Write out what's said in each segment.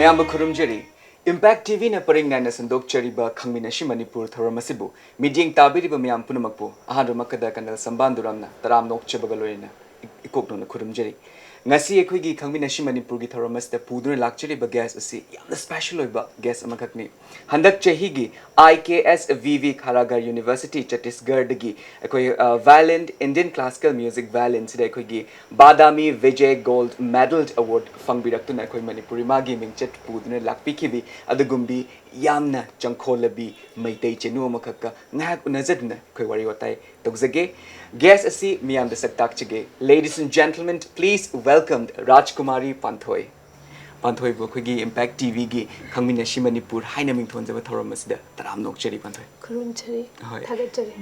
Mayamba Kurumjeri, Impact TV na paring na nasandok chariba Khangminashi Manipur Tharamasibu, Meeting Tabiriba Mayam Punamakpu, Ahadramakada Kanal Sambanduramna, Taram Nok Chabagaloina, Ikokno na Kurumjeri. Ngasi ekhoi Khangminashi Manipur gi tharamas da pudune lakchari ba gas asi yamna special oiba gas amakakni handak chahi gi IKS VV Kharagar University Chhattisgarh gi ekhoi Violin Indian Classical Music Violin sida ekhoi gi Badami Vijay Gold Medal Award fangbiraktu na ekhoi Manipuri magi mingchat pudune lakpi khibi adugumbi yamna changkholabi maitai chenu amakakka ngak unazadna ekhoi wari watai togzage gas asi miyam da saktak chige. Ladies and gentlemen, please welcome Rajkumari Panthoi. Panthoi bu khoi Impact TV gi Khangminashi Manipur haina ming thonjaba thoramasda taram nok cheri Panthoi. Kurun cheri. Thagat cheri.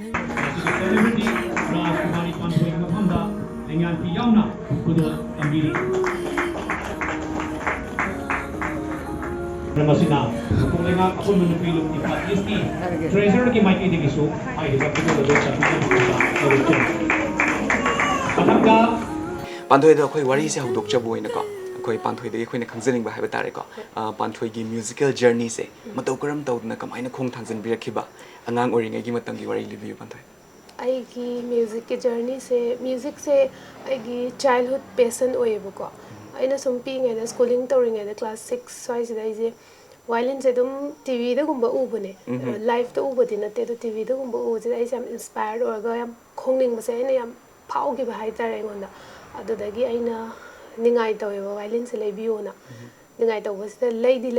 Rajkumari Panthoi mafamda lengan pi yauna kudol tambiri. Namasina kung lengan ako manupilok ni Patisti treasure ki mighty digiso ay higap ko do sa Patanga Panthoi da khoi wari se hudok chabu ina ko khoi Panthoi da khoi na khangjaning ba haiba tare ko Panthoi gi musical journey se matau karam tawdna kamaina khong thangjan birakhiba angang oringai gi matang gi wari libiu Panthoi ai gi music ke journey se music se ai gi childhood passion oyebu ko aina sum pi ngai da schooling tawring ngai da class 6 swai se dai je violin se dum tv da gumba ubune live da ubodi na te da tv da gumba u je ai sam inspired or ga yam khongning ba se aina yam phau gi ba hai tare ngonda adudagi aina ningai taweba violin se lebiona ningai tawbasida leidi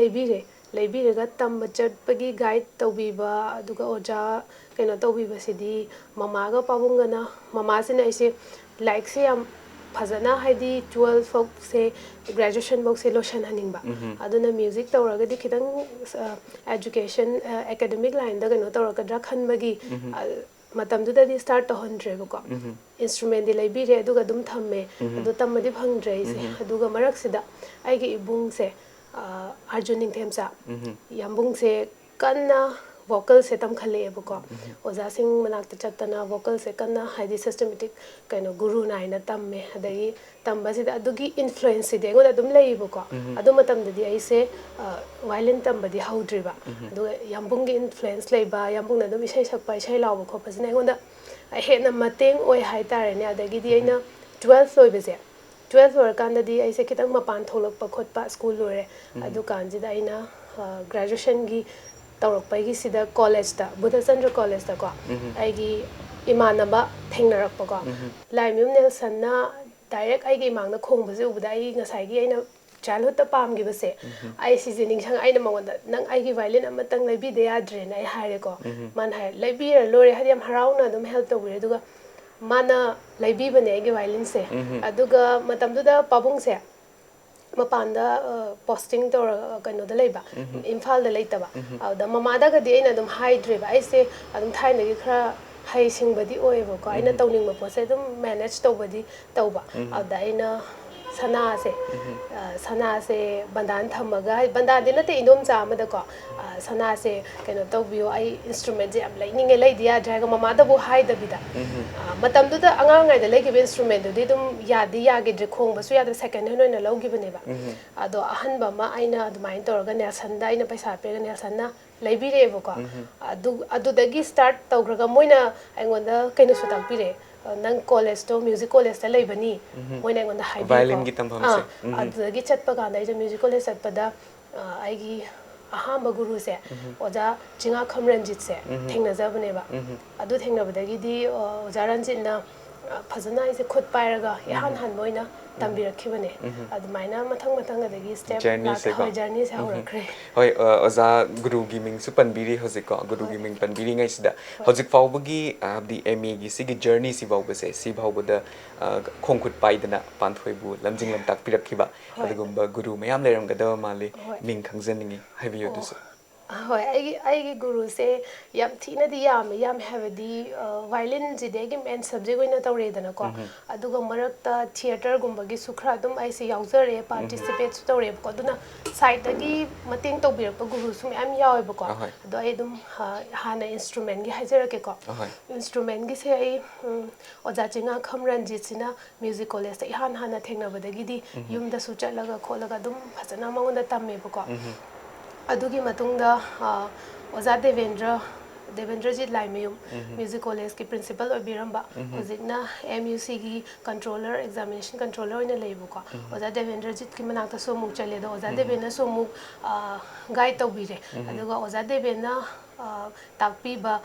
leibire ga tamba chatpagi guide tawbiba aduga oja kaino tawbiba sidi mama ga pabunga na mama se na ise like se am phajana haidi 12 folk se graduation box se lotion haningba aduna music tawraga di khidang education academic line da kaino tawraga dra khanbagi matamduda di start to 100 bako instrument di library aduga dum thamme adu tamadi phangdre ise aduga marak sida aigi ibung se arjuning themsa yambung se kanna vocal se tam khale bako oja sing manakta chatana vocal se kanna haidi systematic kaino guru naina tamme adagi tamba sida adugi influence de ngoda dum lei bako adu matamdadi aise violin tambadi haudriba adu yambung gi influence leiba yambung na dum isai sakpa isai law ko pasina ngoda hena mateng oi hai tare ne adagi di aina 12 loi bese 12 or kan di aise kitang mapan tholok pa khotpa school lore adu kan ji da aina graduation gi tawrak pai gi sida college da Buddhachandra college da ko aigi imanaba thengnarak pa ko laimim nelson na direct aigi mangna khong base ubda ai ngasai gi aina childhood ta pam gi base ai seasoning sang aina mangonda nang aigi violin amatang leibi de adre na ai hare ko man hai leibi lore hadiam harauna dum help to bure duga mana leibi bane aigi violin se aduga matamdu da pabung se mapanda posting to kaino da leiba imphal da leitaba da mamada ga di aina dum hydreba aise adum thaina gi khara hai singbadi oeba ko aina tawning ma pose dum manage tawbadi tawba da aina sana se bandan thamaga banda dina te indom cha ma da ko sana se kaino tawbiyo ai instrument je am laininge lei dia draga mama da bu hai da bida matam du da anga ngai da legi instrument du dum ya di ya ge dre khong ba su ya da second hand na logi bane ba ado ahan ba ma aina admain tor ga ne sanda aina paisa pe ga ne sanna leibire bo ko adu dagi start tawgraga moina aingonda kaino su tampire nang college to music college ta leibani moina aingonda hai violin gi tampham se adu dagi chatpa ga dai ja music college satpada aigi ahamba guru se oja jinga khamranjit se thengna jabane ba adu thengna badagi di oja ranjit na phajana ise khot pairaga yahan han moina tambirakibane admaina mathang mathang adagi step journey se horakre hoi oza guru gi ming su panbiri hojik ko guru gi ming panbiri ngai sida hojik faubagi abdi MA gi sigi journey si bauba se si bauba khongkhut paidana Panthoi bu lamjing lam tak pirakhiba adugumba guru mayam leram gada mali ming khangjaningi haibiyo dusu ꯍꯣꯏ ꯑꯩꯒꯤ ꯒꯨꯔꯨꯁꯦ ꯌꯥꯝ ꯊꯤꯅꯗꯤ ꯌꯥꯝꯃꯦ ꯍꯥꯏꯕꯗꯤ ꯚꯥꯏꯂꯤꯟ ꯁꯤꯗꯤ ꯃꯦꯟ subject ꯑꯣꯏꯅ ꯇꯧꯔꯦꯗꯅꯀꯣ ꯑꯗꯨꯒ ꯃꯔꯛꯇ ꯊꯤꯌꯦꯇꯔꯒꯨꯝꯕꯒꯤꯁꯨ ꯈꯔ ꯑꯗꯨꯝ ꯑꯩꯁꯦ ꯌꯥꯎꯖꯔꯦ ꯄꯥꯔꯇꯤꯁꯤꯄꯦꯠꯁꯨ ꯇꯧꯔꯦꯕꯀꯣ ꯑꯗꯨꯅ ꯁꯥꯏꯠꯇꯒꯤ ꯃꯇꯦꯡ ꯇꯧꯕꯤꯔꯛꯄ ꯒꯨꯔꯨꯁꯨ ꯃꯌꯥꯝ ꯌꯥꯎꯋꯦꯕꯀꯣ ꯑꯗꯣ ꯑꯩ ꯑꯗꯨꯝ ꯍꯥꯟꯅ ꯏꯟꯁꯇ꯭ꯔꯨꯃꯦꯟꯒꯤ ꯍꯥꯏꯖꯔꯛꯀꯦꯀꯣ ꯏꯟꯁꯇ꯭ꯔꯨꯃꯦꯟꯒꯤꯁꯦ ꯑꯩ ꯑꯣꯖꯥ ꯆꯤꯉꯥꯈꯝ ꯔꯟꯖꯤꯠꯁꯤꯅ ꯃ꯭ꯌꯨꯖꯤꯛ ꯀꯣꯂꯦꯖꯇ ꯍꯥꯟꯅ ꯊꯦꯡꯅꯕꯗꯒꯤꯗꯤ ꯌꯨꯝꯗꯁꯨ ꯆꯠꯂꯒ ꯈꯣꯠꯂꯒ ꯑꯗꯨꯝ ꯐꯖꯅ ꯃꯉꯣꯟꯗ ꯇꯝꯃꯦꯕꯀꯣ ꯑꯗꯨꯒꯤ ꯃꯇꯨꯡꯗ ꯑꯣꯖꯥ ꯗꯦꯕꯦꯟꯗ꯭ꯔꯖꯤꯠ ꯂꯥꯏꯃꯌꯨꯝ ꯃ꯭ꯌꯨꯖꯤꯛ ꯀꯣꯂꯦꯖꯀꯤ ꯄ꯭ꯔꯤꯟꯁꯤꯄꯜ ꯑꯣꯏꯕꯤꯔꯝꯕ ꯍꯧꯖꯤꯛꯅ MUCꯒꯤ ꯀꯟꯇ꯭ꯔꯣꯂꯔ ꯑꯦꯛꯖꯥꯃꯤꯅꯦꯁꯟ ꯀꯟꯇ꯭ꯔꯣꯂꯔ ꯑꯣꯏꯅ ꯂꯩꯕꯀꯣ ꯑꯣꯖꯥ ꯗꯦꯕꯦꯟꯗ꯭ꯔꯖꯤꯠꯀꯤ ꯃꯅꯥꯛꯇꯁꯨ ꯑꯃꯨꯛ ꯆꯠꯂꯦ ꯑꯗꯣ ꯑꯣꯖꯥ ꯗꯦꯕꯦꯟꯅꯁꯨ ꯑꯃꯨꯛ ꯒꯥꯏꯗ ꯇꯧꯕꯤꯔꯦ ꯑꯗꯨꯒ ꯑꯣꯖꯥ ꯗꯦꯕꯦꯟꯅ ꯇꯥꯛꯄꯤꯕ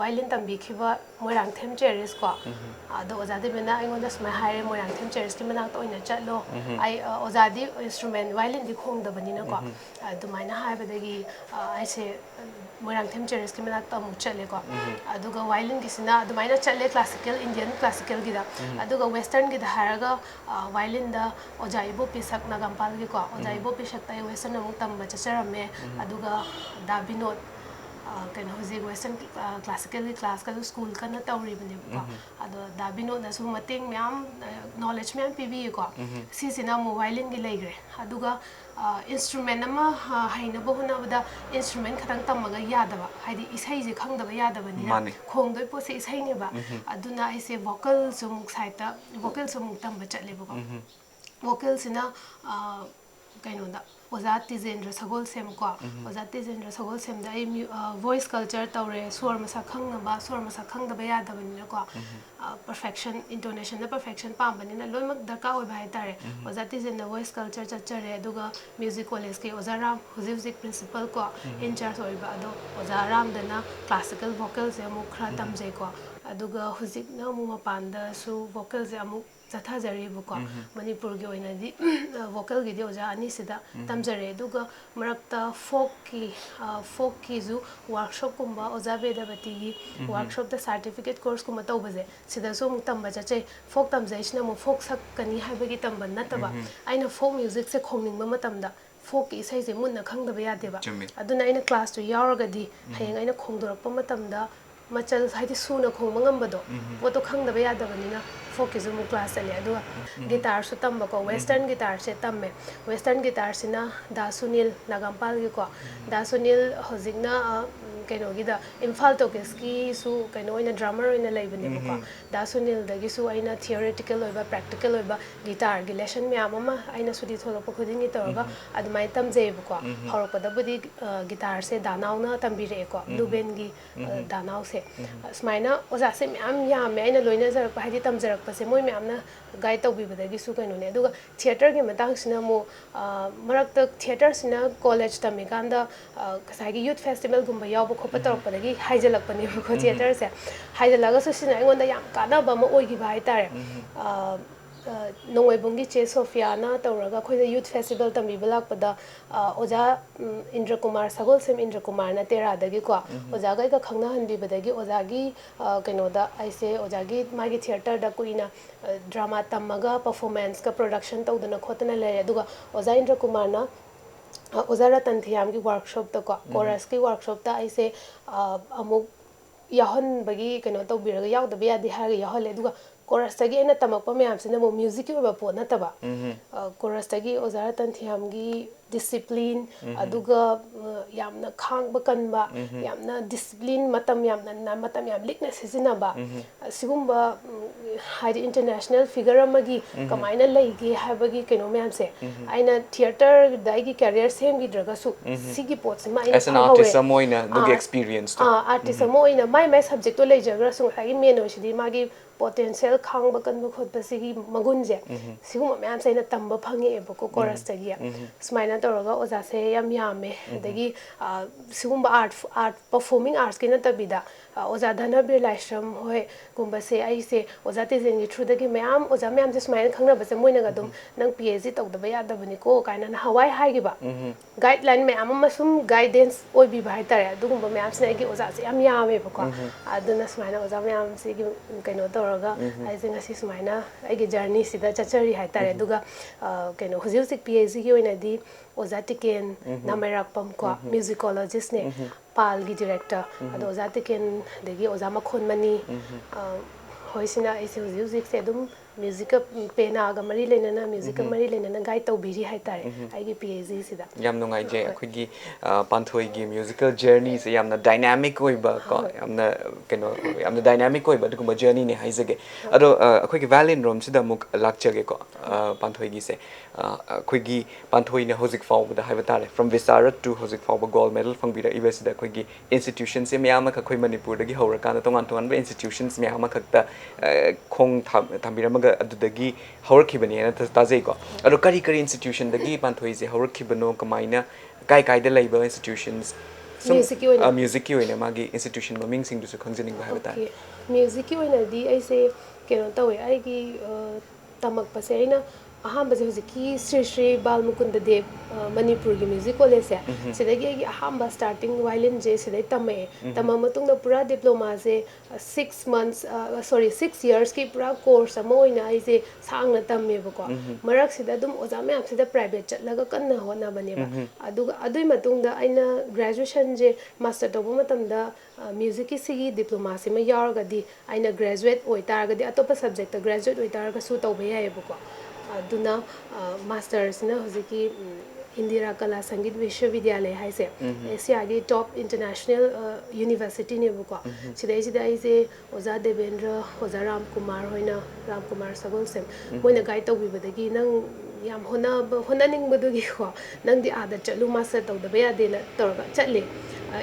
ꯋꯥꯏꯂꯤꯟ ꯇꯝꯕꯤꯈꯤꯕ ꯃꯣꯏꯔꯥꯡꯊꯦꯝ ꯆꯦꯔꯤꯁꯀꯣ ꯑꯗꯣ ꯑꯣꯖꯥ ꯗꯦꯕꯦꯟꯅ ꯑꯩꯉꯣꯟꯗ ꯁꯨꯃꯥꯏꯅ ꯍꯥꯏꯔꯦ ꯃꯣꯏꯔꯥꯡꯊꯦꯝ ꯆꯦꯔꯤꯁꯀꯤ ꯃꯅꯥꯛꯇ ꯑꯣꯏꯅ ꯆꯠꯂꯣ ꯑꯩ ꯑꯣꯖꯥꯗꯤ ꯏꯟꯁꯇ꯭ꯔꯨꯃꯦꯟ ꯋꯥꯏꯂꯤꯟꯗꯤ ꯈꯣꯡꯗꯕꯅꯤꯅꯀꯣ ꯑꯗꯨꯃꯥꯏꯅ ꯍꯥꯏꯕꯗꯒꯤ ꯑꯩꯁꯦ ꯃꯣꯏꯔꯥꯡꯊꯦꯝ ꯆꯦꯔꯤꯁꯀꯤ ꯃꯅꯥꯛꯇ ꯑꯃꯨꯛ ꯆꯠꯂꯦꯀꯣ ꯑꯗꯨꯒ ꯋꯥꯏꯂꯤꯟꯒꯤꯁꯤꯅ ꯑꯗꯨꯃꯥꯏꯅ ꯆꯠꯂꯦ ꯀ꯭ꯂꯥꯁꯤꯀꯦꯜ ꯏꯟꯗꯤꯌꯟ ꯀ꯭ꯂꯥꯁꯤꯀꯦꯜꯒꯤꯗ ꯑꯗꯨꯒ ꯋꯦꯁꯇꯔꯟꯒꯤꯗ ꯍꯥꯏꯔꯒ ꯋꯥꯏꯂꯤꯟꯗ ꯑꯣꯖꯥ ꯏꯕꯣꯄꯤꯁꯛ ꯅꯥꯒꯥꯝꯄꯥꯜꯒꯤꯀꯣ ꯑꯣꯖꯥ ꯏꯕꯣꯄꯤꯁꯛꯇ ꯑꯩ ꯋꯦꯁꯇꯔꯟ ꯑꯃꯨꯛ ꯇꯝꯕ ꯆꯠꯆꯔꯝꯃꯦ ꯑꯗꯨꯒ ꯗꯥ ꯕꯤꯅꯣꯠ ꯀꯩꯅꯣ ꯍꯧꯖꯤꯛ ꯋꯦꯁꯇꯔꯟ ꯀ꯭ꯂꯥꯁꯤꯀꯦꯜꯒꯤ ꯀ꯭ꯂꯥꯁꯀꯁꯨ ꯁ꯭ꯀꯨꯜ ꯀꯟꯅ ꯇꯧꯔꯤꯕꯅꯦꯕꯀꯣ ꯑꯗꯣ ꯗꯥ ꯕꯤꯅꯣꯠꯅꯁꯨ ꯃꯇꯦꯡ ꯃꯌꯥꯝ ꯅꯣꯂꯦꯖ ꯃꯌꯥꯝ ꯄꯤꯕꯤꯌꯦꯀꯣ ꯁꯤꯁꯤꯅ ꯑꯃꯨꯛ ꯋꯥꯏꯂꯤꯟꯒꯤ ꯂꯩꯈ꯭ꯔꯦ ꯑꯗꯨꯒ ꯏꯟꯁꯇ꯭ꯔꯨꯃꯦꯟ ꯑꯃ ꯍꯩꯅꯕ ꯍꯣꯠꯅꯕꯗ ꯏꯟꯁꯇ꯭ꯔꯨꯃꯦꯟ ꯈꯛꯇꯪ ꯇꯝꯃꯒ ꯌꯥꯗꯕ ꯍꯥꯏꯗꯤ ꯏꯁꯩꯁꯦ ꯈꯪꯗꯕ ꯌꯥꯗꯕꯅꯤꯅ ꯈꯣꯡꯗꯣꯏ ꯄꯣꯠꯁꯦ ꯏꯁꯩꯅꯦꯕ ꯑꯗꯨꯅ ꯑꯩꯁꯦ ꯚꯣꯀꯜꯁꯨ ꯑꯃꯨꯛ ꯁꯥꯏꯠꯇ ꯚꯣꯀꯜꯁꯨ ꯑꯃꯨꯛ ꯇꯝꯕ ꯆꯠꯂꯦꯕꯀꯣ ꯚꯣꯀꯜꯁꯤꯅ ꯀꯩꯅꯣꯗ ꯑꯣꯖꯥ ꯇꯤꯖꯦꯟꯗ꯭ꯔ ꯁꯒꯣꯜꯁꯦꯝꯀꯣ ꯑꯣꯖꯥ ꯇꯤꯖꯦꯟꯗ꯭ꯔ ꯁꯒꯣꯜꯁꯦꯝꯗ ꯑꯩ ꯚꯣꯏꯁ ꯀꯜꯆꯔ ꯇꯧꯔꯦ ꯁꯣꯔ ꯃꯁꯛ ꯈꯪꯅꯕ ꯁꯣꯔ ꯃꯁꯛ ꯈꯪꯗꯕ ꯌꯥꯗꯕꯅꯤꯅꯀꯣ ꯄꯔꯐꯦꯛꯁꯟ ꯏꯟꯇꯣꯅꯦꯁꯟꯗ ꯄꯔꯐꯦꯛꯁꯟ ꯄꯥꯝꯕꯅꯤꯅ ꯂꯣꯏꯅꯃꯛ ꯗꯔꯀꯥꯔ ꯑꯣꯏꯕ ꯍꯥꯏꯇꯥꯔꯦ ꯑꯣꯖꯥ ꯇꯤꯖꯦꯟꯗ ꯚꯣꯏꯁ ꯀꯜꯆꯔ ꯆꯠꯆꯔꯦ ꯑꯗꯨꯒ ꯃ꯭ꯌꯨꯖꯤꯛ ꯀꯣꯂꯦꯖꯀꯤ ꯑꯣꯖꯥ ꯔꯥꯝ ꯍꯧꯖꯤꯛ ꯄ꯭ꯔꯤꯟꯁꯤꯄꯜ ꯀꯣ ꯏꯟꯆꯥꯔꯖ ꯑꯣꯏꯕ ꯑꯗꯣ ꯑꯣꯖꯥ ꯔꯥꯝꯗꯅ ꯀ꯭ꯂꯥꯁꯤꯀꯦꯜ ꯚꯣꯀꯜꯁꯦ ꯑꯃꯨꯛ ꯈꯔ ꯇꯝꯖꯩꯀꯣ ꯑꯗꯨꯒ ꯍꯧꯖꯤꯛꯅ ꯑꯃꯨꯛ ꯃꯄꯥꯟꯗꯁꯨ ꯚꯣꯀꯜꯁꯦ ꯑꯃꯨꯛ ꯆꯠꯊꯖꯔꯤꯕꯀꯣ ꯃꯅꯤꯄꯨꯔꯒꯤ ꯑꯣꯏꯅꯗꯤ ꯚꯣꯀꯜꯒꯤꯗꯤ ꯑꯣꯖꯥ ꯑꯅꯤꯁꯤꯗ ꯇꯝꯖꯔꯦ ꯑꯗꯨꯒ ꯃꯔꯛꯇ ꯐꯣꯛꯀꯤꯁꯨ ꯋꯥꯔꯛꯁꯣꯞꯀꯨꯝꯕ ꯑꯣꯖꯥ ꯕꯦꯗꯕꯇꯤꯒꯤ ꯋꯥꯔꯛꯁꯣꯞꯇ ꯁꯥꯔꯇꯤꯐꯤꯀꯦꯠ ꯀꯣꯔꯁꯀꯨꯝꯕ ꯇꯧꯕꯁꯦ ꯁꯤꯗꯁꯨ ꯑꯃꯨꯛ ꯇꯝꯕ ꯆꯠꯆꯩ ꯐꯣꯛ ꯇꯝꯖꯩꯁꯤꯅ ꯑꯃꯨꯛ ꯐꯣꯛ ꯁꯛꯀꯅꯤ ꯍꯥꯏꯕꯒꯤ ꯇꯝꯕ ꯅꯠꯇꯕ ꯑꯩꯅ ꯐꯣꯛ ꯃ꯭ꯌꯨꯖꯤꯛꯁꯦ ꯈꯣꯡꯅꯤꯡꯕ ꯃꯇꯝꯗ ꯐꯣꯛꯀꯤ ꯏꯁꯩꯁꯦ ꯃꯨꯟꯅ ꯈꯪꯗꯕ ꯌꯥꯗꯦꯕ ꯑꯗꯨꯅ ꯑꯩꯅ ꯀ꯭ꯂꯥꯁꯇꯨ ꯌꯥꯎꯔꯒꯗꯤ ꯍꯌꯦꯡ ꯑꯩꯅ ꯈꯣꯡꯗꯣꯔꯛꯄ ꯃꯇꯝꯗ ꯃꯆꯜ ꯍꯥꯏꯗꯤ ꯁꯨꯅ ꯈꯣꯡꯕ ꯉꯝꯕꯗꯣ ꯄꯣꯠꯇꯣ ꯈꯪꯗꯕ ꯌꯥꯗꯕꯅꯤna ꯐꯣꯛꯀꯤꯁꯨ ꯑꯃꯨꯛ ꯀ꯭ꯂꯥꯁ ꯆꯠꯂꯦ ꯑꯗꯨꯒ ꯒꯤꯇꯥꯔꯁꯨ ꯇꯝꯕꯀꯣ ꯋꯦꯁꯇꯔꯟ ꯒꯤꯇꯥꯔꯁꯦ ꯇꯝꯃꯦ ꯋꯦꯁꯇꯔꯟ ꯒꯤꯇꯥꯔꯁꯤꯅ ꯗꯥ ꯁꯨꯅꯤꯜ ꯅꯥꯒꯥꯝꯄꯥꯜꯒꯤꯀꯣ ꯗꯥ ꯁꯨꯅꯤꯜ ꯍꯧꯖꯤꯛꯅ ꯀꯩꯅꯣꯒꯤꯗ ꯏꯝꯐꯥꯜ ꯇꯣꯀꯤꯁꯀꯤꯁꯨ ꯀꯩꯅꯣ ꯑꯣꯏꯅ ꯗ꯭ꯔꯥꯃꯔ ꯑꯣꯏꯅ ꯂꯩꯕꯅꯦꯕꯀꯣ ꯗꯥ ꯁꯨꯅꯤꯜꯗꯒꯤꯁꯨ ꯑꯩꯅ ꯊꯤꯑꯣꯔꯤꯇꯤꯀꯦꯜ ꯑꯣꯏꯕ ꯄ꯭ꯔꯦꯛꯇꯤꯀꯦꯜ ꯑꯣꯏꯕ ꯒꯤꯇꯥꯔꯒꯤ ꯂꯦꯁꯟ ꯃꯌꯥꯝ ꯑꯃ ꯑꯩꯅ ꯁꯨꯇꯤ ꯊꯣꯛꯂꯛꯄ ꯈꯨꯗꯤꯡꯒꯤ ꯇꯧꯔꯒ ꯑꯗꯨꯃꯥꯏꯅ ꯇꯝꯖꯩꯌꯦꯕꯀꯣ ꯍꯧꯔꯛꯄꯗꯕꯨꯗꯤ ꯒꯤꯇꯥꯔꯁꯦ ꯗꯥꯅꯥꯎꯅ ꯇꯝꯕꯤꯔꯛꯑꯦꯀꯣ ꯕ꯭ꯂꯨꯕꯦꯟꯒꯤ ꯗꯥꯅꯥꯎꯁꯦ ꯁꯨꯃꯥꯏꯅ ꯑꯣꯖꯥꯁꯦ ꯃꯌꯥꯝ ꯌꯥꯝꯃꯦ ꯑꯩꯅ ꯂꯣꯏꯅꯖꯔꯛꯄ ꯍꯥꯏꯗꯤ ꯇꯝꯖꯔꯛꯄꯁꯦ ꯃꯣꯏ ꯃꯌꯥꯝꯅ ꯒꯥꯏꯗ ꯇꯧꯕꯤꯕꯗꯒꯤꯁꯨ ꯀꯩꯅꯣꯅꯦ ꯑꯗꯨꯒ ꯊꯤꯌꯦꯇꯔꯒꯤ ꯃꯇꯥꯡꯁꯤꯅ ꯑꯃꯨꯛ ꯃꯔꯛꯇ ꯊꯤꯌꯦꯇꯔꯁꯤꯅ ꯀꯣꯂꯦꯖ ꯇꯝꯃꯤꯀꯥꯟꯗ ꯉꯁꯥꯏꯒꯤ ꯌꯨꯠ ꯐꯦꯁꯇꯤꯚꯦꯜꯒꯨꯝꯕ ꯌꯥꯎꯕ ꯈꯣꯠꯄ ꯇꯧꯔꯛꯄꯗꯒꯤ ꯍꯥꯏꯖꯤꯜꯂꯛꯄꯅꯦꯕꯀꯣ ꯊꯤꯌꯦꯇꯔꯁꯦ ꯍꯥꯏꯖꯤꯜꯂꯒꯁꯨ ꯁꯤꯅ ꯑꯩꯉꯣꯟꯗ ꯌꯥꯝ ꯀꯥꯟꯅꯕ ꯑꯃ ꯑꯣꯏꯈꯤꯕ ꯍꯥꯏꯇꯥꯔꯦ ꯅꯣꯡꯃꯩꯕꯨꯡꯒꯤ ꯆꯦ ꯁꯣꯐꯤꯌꯥꯅ ꯇꯧꯔꯒ ꯑꯩꯈꯣꯏꯗ ꯌꯨꯠ ꯐꯦꯁꯇꯤꯚꯦꯜ ꯇꯝꯕꯤꯕ ꯂꯥꯛꯄꯗ ꯑꯣꯖꯥ ꯏꯟꯗ꯭ꯔꯀꯨꯃꯥꯔ ꯁꯒꯣꯜꯁꯦꯝ ꯏꯟꯗ꯭ꯔꯀꯨꯃꯥꯔꯅ ꯇꯦꯔꯥꯗꯒꯤꯀꯣ ꯑꯣꯖꯥꯒ ꯑꯩꯒ ꯈꯪꯅꯍꯟꯕꯤꯕꯗꯒꯤ ꯑꯣꯖꯥꯒꯤ ꯀꯩꯅꯣꯗ ꯑꯩꯁꯦ ꯑꯣꯖꯥꯒꯤ ꯃꯥꯒꯤ ꯊꯤꯌꯦꯇꯔꯗ ꯀꯨꯏꯅ ꯗ꯭ꯔꯃꯥ ꯇꯝꯃꯒ ꯄꯔꯐꯣꯔꯃꯦꯟꯁꯀ ꯄ꯭ꯔꯣꯗꯛꯁꯟ ꯇꯧꯗꯅ ꯈꯣꯠꯇꯅ ꯂꯩꯔꯦ ꯑꯗꯨꯒ ꯑꯣꯖꯥ ꯏꯟꯗ꯭ꯔꯀꯨꯃꯥꯔꯅ ꯑꯣꯖꯥ ꯔꯇꯟ ꯊꯤꯌꯥꯝꯒꯤ ꯋꯥꯔꯛꯁꯣꯞꯇꯀꯣ ꯀꯣꯔꯁꯀꯤ ꯋꯥꯔꯛꯁꯣꯞꯇ ꯑꯩꯁꯦ ꯑꯃꯨꯛ ꯌꯥꯎꯍꯟꯕꯒꯤ ꯀꯩꯅꯣ ꯇꯧꯕꯤꯔꯒ ꯌꯥꯎꯗꯕ ꯌꯥꯗꯦ ꯍꯥꯏꯔꯒ ꯌꯥꯎꯍꯜꯂꯦ ꯑꯗꯨꯒ ꯀꯣꯔꯁꯇꯒꯤ ꯑꯩꯅ ꯇꯝꯃꯛꯄ ꯃꯌꯥꯝꯁꯤꯅ ꯑꯃꯨꯛ ꯃ꯭ꯌꯨꯖꯤꯛꯀꯤ ꯑꯣꯏꯕ ꯄꯣꯠ ꯅꯠꯇꯕ ꯀꯣꯔꯁꯇꯒꯤ ꯑꯣꯖꯥ ꯔꯇꯟ ꯊꯤꯌꯥꯝꯒꯤ ꯗꯤꯁꯤꯄ꯭ꯂꯤꯟ ꯑꯗꯨꯒ ꯌꯥꯝꯅ ꯈꯥꯡꯕ ꯀꯟꯕ ꯌꯥꯝꯅ ꯗꯤꯁꯤꯄ꯭ꯂꯤꯟ ꯃꯇꯝ ꯌꯥꯝ ꯂꯤꯛꯅ ꯁꯤꯖꯤꯟꯅꯕ ꯑꯁꯤꯒꯨꯝꯕ ꯍꯥꯏꯗꯤ ꯏꯟꯇꯔꯅꯦꯁꯅꯦꯜ ꯐꯤꯒꯔ ꯑꯃꯒꯤ ꯀꯃꯥꯏꯅ ꯂꯩꯒꯦ 하ꯕꯒꯤ ꯀꯩꯅꯣ ꯃꯌꯥꯝꯁꯦ ꯑꯩꯅ ꯊꯤꯌꯦꯇꯔꯗ ꯑꯩꯒꯤ ꯀꯦꯔꯤꯌꯔ ꯁꯦꯝꯈꯤꯗ꯭ꯔꯒꯁꯨ ꯁꯤꯒꯤ ꯄꯣꯠꯁꯤꯃ ꯑꯩꯅ ꯈꯪꯍꯧꯔꯦ ꯑꯥꯔꯇꯤꯁ ꯑꯃ ꯑꯣꯏꯅ ꯃꯥꯏ ꯁꯕꯖꯦꯛꯇꯣ ꯂꯩꯖꯈ꯭ꯔꯁꯨ ꯉꯁꯥꯏꯒꯤ ꯃꯦꯟ ꯑꯣꯏꯁꯤꯗꯤ ꯃꯥꯒꯤ ꯄꯣꯇꯦꯟꯁꯤꯌꯦꯜ ꯈꯥꯡꯕ ꯀꯟꯕ ꯈꯣꯠꯄꯁꯤꯒꯤ ꯃꯒꯨꯟꯁꯦ ꯁꯤꯒꯨꯝꯕ ꯃꯌꯥꯝꯁꯦ ꯑꯩꯅ ꯇꯝꯕ ꯐꯪꯉꯛꯑꯦꯕꯀꯣ ꯀꯣꯔꯁꯇꯒꯤ ꯁꯨꯃꯥꯏꯅ ꯇꯧꯔꯒ ꯑꯣꯖꯥꯁꯦ ꯌꯥꯝ ꯌꯥꯝꯃꯦ ꯑꯗꯒꯤ ꯁꯤꯒꯨꯝꯕ ꯑꯥꯔꯠ ꯄꯔꯐꯣꯔꯃꯤꯡ ꯑꯥꯔꯠꯁꯀꯤ ꯅꯠꯇꯕꯤꯗ ꯑꯣꯖꯥ ꯙꯅꯕꯤꯔ ꯂꯥꯏꯁ꯭ꯔꯝ ꯍꯣꯏ ꯒꯨꯝꯕꯁꯦ ꯑꯩꯁꯦ ꯑꯣꯖꯥ ꯇꯤꯖꯦꯟꯒꯤ ꯊ꯭ꯔꯨꯗꯒꯤ ꯃꯌꯥꯝ ꯑꯣꯖꯥ ꯃꯌꯥꯝꯁꯦ ꯁꯨꯃꯥꯏꯅ ꯈꯪꯅꯕꯁꯦ ꯃꯣꯏꯅꯒ ꯑꯗꯨꯝ ꯅꯪ PhD ꯇꯧꯗꯕ ꯌꯥꯗꯕꯅꯤꯀꯣ ꯀꯥꯏꯅ ꯍꯋꯥꯏ ꯍꯥꯏꯈꯤꯕ ꯒꯥꯏꯗꯂꯥꯏꯟ ꯃꯌꯥꯝ ꯑꯃ ꯁꯨꯝ ꯒꯥꯏꯗꯦꯟꯁ ꯑꯣꯏꯕꯤꯕ ꯍꯥꯏꯇꯥꯔꯦ ꯑꯗꯨꯒꯨꯝꯕ ꯃꯌꯥꯝꯁꯤꯅ ꯑꯩꯒꯤ ꯑꯣꯖꯥꯁꯦ ꯌꯥꯝ ꯌꯥꯝꯃꯦꯕꯀꯣ ꯑꯗꯨꯅ ꯁꯨꯃꯥꯏꯅ ꯑꯣꯖꯥ ꯃꯌꯥꯝꯁꯤꯒꯤ ꯀꯩꯅꯣ ꯇꯧꯔꯒ ꯑꯩꯁꯦ ꯉꯁꯤ ꯁꯨꯃꯥꯏꯅ ꯑꯩꯒꯤ ꯖꯔꯅꯤꯁꯤꯗ ꯆꯠꯆꯔꯤ ꯍꯥꯏꯇꯥꯔꯦ ꯑꯗꯨꯒ ꯀꯩꯅꯣ ꯍꯧꯖꯤꯛ PhDꯒꯤ ꯑꯣꯏꯅꯗꯤ Oza Tiken Namarak Pamko musicologist ne Pal gi director ado Oza Tiken degi Oza Makhon Mani hoisina ise music se dum music pena ga mari lenana music mari lenana guide tawbiri haitare aigi PhD sida yam nungai je akhoi Panthoi gi musical journey se yamna dynamic oiba ko yamna keno yamna dynamic oiba duguma journey ne haizage ado akhoi gi Violin rom sida muk lakchage ko Panthoi gi se akhoi gi Panthoi ne hozik fawba da haibatare from Visarat to hozik fawba gold medal fangbira ibes da akhoi gi institution se myama ka khoi Manipur da gi hawra kana tongan tongan institutions myama khakta khong thambiramaga adudagi hawrkhibani na tajai ko ado kari kari institution dagi Panthoi se hawrkhibano kamaina kai kai da laiba institutions music ki oina magi institution maming sing dusu khangjening ba habata music ki oina di aise keno tawe ai gi tamak pase aina aham base hojiki Sri Bal Mukunda Dev Manipur gi music college se sidagi gi aham ba starting violin je sidai tame matung na pura diploma se 6 years ki pura course amo oina ai se sang na tamme bako marak sida dum oja me sida private chatlaga kanna hona bane ba aduga adui matung da aina graduation je master dobo matam da music ki sigi diploma se ma yarga di aina graduate oi targa di atopa subject graduate oi targa su tawbe yae bako aduna masters na hojiki Indira Kala Sangit Vishwavidyalaya haise Asia gi top international university ne buko sidai se Oza Devendra Oza Ramkumar hoina Ramkumar Sagol sem moina guide tawbibadagi nang yam honaning badugi ko nang di ada chalu master tawdaba yade na torga chatle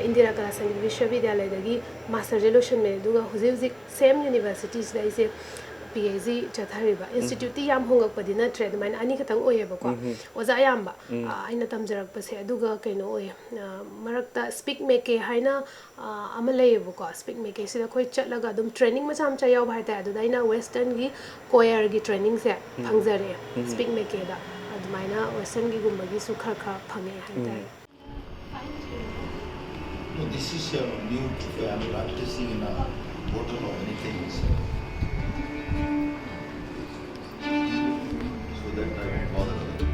Indira Kala Sangit Vishwavidyalaya dagi master resolution me duga hoji same universities dai se PhD chathariba institute yam hongak padina trade mine ani khatang oyeba ko oza yamba aina tamjarak pase aduga kaino oy marakta speak make haina amalay ko speak make sida khoi chatlaga dum training macham cha yaw bhai ta adu daina western gi choir gi training se phangjare speak make da adumaina western gi gumba gi su khar khar phange haita This is new I'm practicing in a bottle or anything. So that I don't bother with it.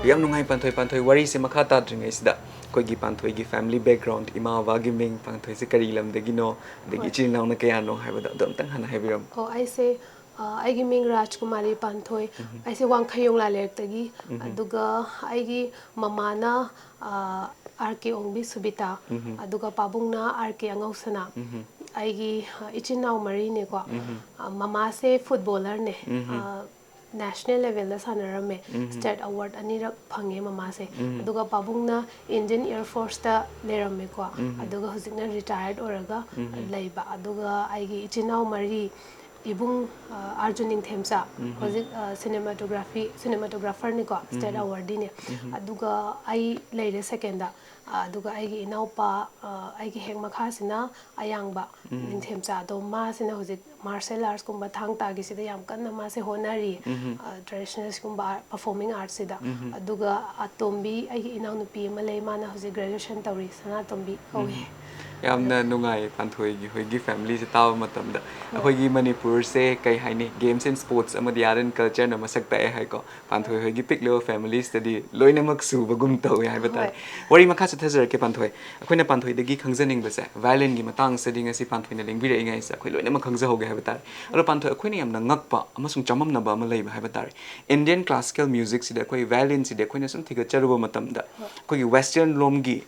yam nungai Panthoi wari se makha ta dringai sida koi gi Panthoi gi family background ima wa gi ming Panthoi se kari lam de gi no de gi chin naw na kaya no haibada dom tang hana haibiram I say I gi ming Rajkumari Panthoi I say wangkhayong la lek tagi aduga I gi mama na RK Ongbi Subita aduga pabungna RK Angausana I gi ichin naw mari ne ko mama se footballer ne national level da sanarame state award anirak phange mama se aduga pabungna Indian Air Force ta lerame ko aduga hojikna retired oraga leiba aduga aigi ichinau mari ibung Arjuning Themsa hojik cinematographer ni ko state award ne aduga ai leire second da aduga aigi inaupa aigi hek makha sina ayangba Ningthemsa do ma sina hojik martial arts kumba thang tagi sida yam kanna ma se honari traditional kumba performing arts sida aduga atombi ai inaw nupi ma lei mana hoje graduation tawri sana tombi kawi yamna nungai Panthoi gi hoigi family se taw matamda hoigi Manipur se kai haini games and sports amadi aren culture na masak ta hai ko Panthoi hoigi pick level family study loina mak su bagum taw hai batai wari makha se thajar ke Panthoi akoina Panthoi dagi khangjaning ba se violin gi matang se ding asi Panthoi na lengbi re ngai sa khoi loina mak khangja hoge hai batai alo Panthoi akoina yamna ngakpa amasung chamam na ba ma lei ba hai batai Indian classical music sida koi violin sida koina sum thiga charuba matamda koi western lom gi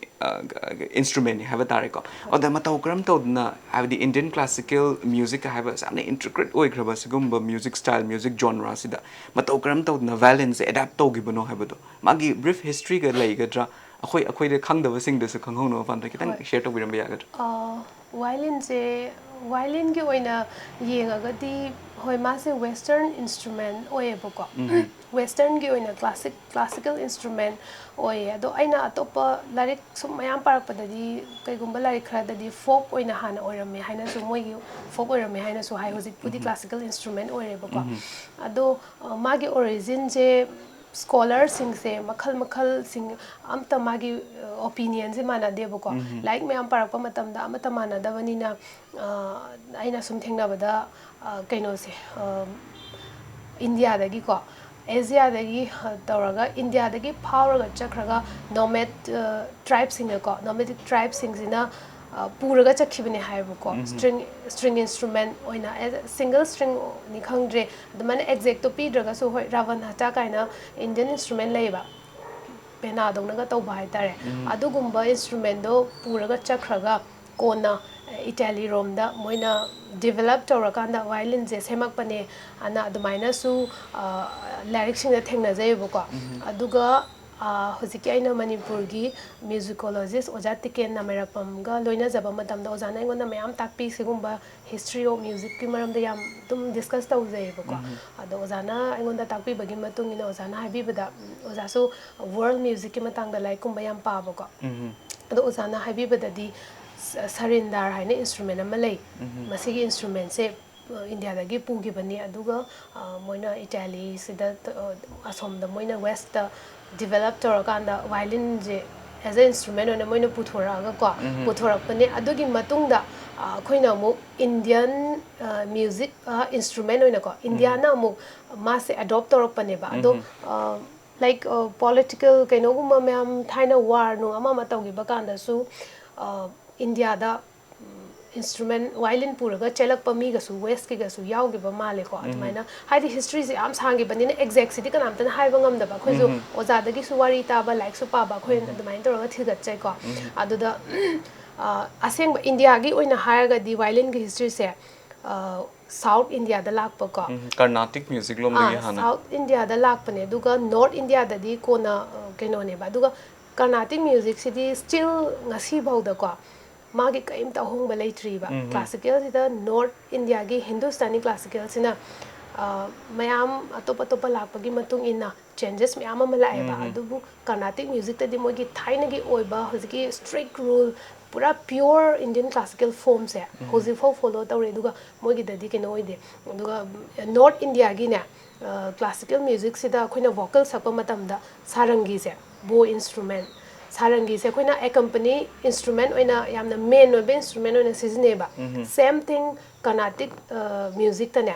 instrument hai batai ko oda matau kram to na have the Indian classical music have a samne intricate oi kraba sigumba music style music genre sida matau kram to na violence adapt to gibono habado magi brief history ga lai gadra akhoi de khangdaba sing de su khanghono fan kitang share to biram ya gadra violin ki oina yenga di hoi ma se western instrument oeboko western ki oina classical instrument oye ado aina atopa larik sum mayam parak padadi kai gumba larik khara dadi folk oina hana orame haina su moi folk orame haina su hai hojik pudi classical instrument oreboko ado magi origin je scholars sing se makhal sing amta magi opinion se mana deboko like me am parak pa matam da amata mana da banina aina sum thengna bada kaino se India dagi ko Asia dagi tawraga India dagi power ga chakraga nomad tribes sing ko nomadic tribes sing sina puraga chakhibane haibako string instrument oina single string ni khangdre adman exact to pidraga so hoi ravan hata kaina Indian instrument leiba pena dongna ga tawba hai tare adugumba instrument do puraga chakraga kona Italy romda moina develop tawrakanda violin je semak pane ana adumaina su lyrics sing da thengna jayebo aduga hojiki aina Manipur gi musicologist oja tiken namerakpam ga loina jaba matam da ojana ngona mayam takpi sigumba history of music ki maram da yam tum discuss taw jayebo ado ojana ngonda takpi bagi matung ina ojana habi bada oja so world music ki matang da like kumba yam pa bako ado ojana habi bada di sarindar haina instrument amalai masigi instrument se India dagi pugi bani aduga moina Italy sida asom da moina west da develop torakanda violin je as an instrument ona moina puthoraga ko puthorak pane adugi matung da khoina mu Indian music instrument ona ko India na mu ma se adopt torak pane ba ado like political kaino guma myam thaina war no ama matawgi bakanda su India da instrument violin puraga chelak pa mi ga su west ki ga su yaw gi ba male ko atmaina haidi history se am sangi banina exact city kanam tan haiba ngam da ba khoi jo oja da gi su wari ta ba like su pa ba khoi atmaina to ga thiga chai ko aduda aseng India gi oina hair ga di violin gi history se South India da lak pa ko Carnatic music lom lagi hana South India da lak pa ne duga North India da di kona keno ne ba duga Carnatic music city still ngasi bau da ko magi kaim ta hong balai triba classical sida North India gi Hindustani classical sina mayam atopa lakpagi matung ina changes mayam amala eba adubu Carnatic music ta di mogi thaina gi oiba hojiki strict rule pura pure Indian classical form se hoji follow tawre duga mogi dadi keno oide duga North India gi na classical music sida khoina vocal sapa matam da sarangi se bow instrument sarangi se koina accompany instrument oina yamna main obe instrument oina sizineba same thing Carnatic music tane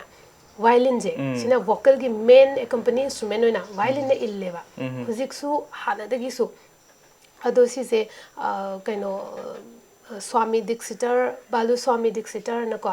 violin je sina vocal gi main accompany instrument oina violin ne illeba music su hana dagi su ado si se kaino Swami Dikshitar Balu Swami Dikshitar na ko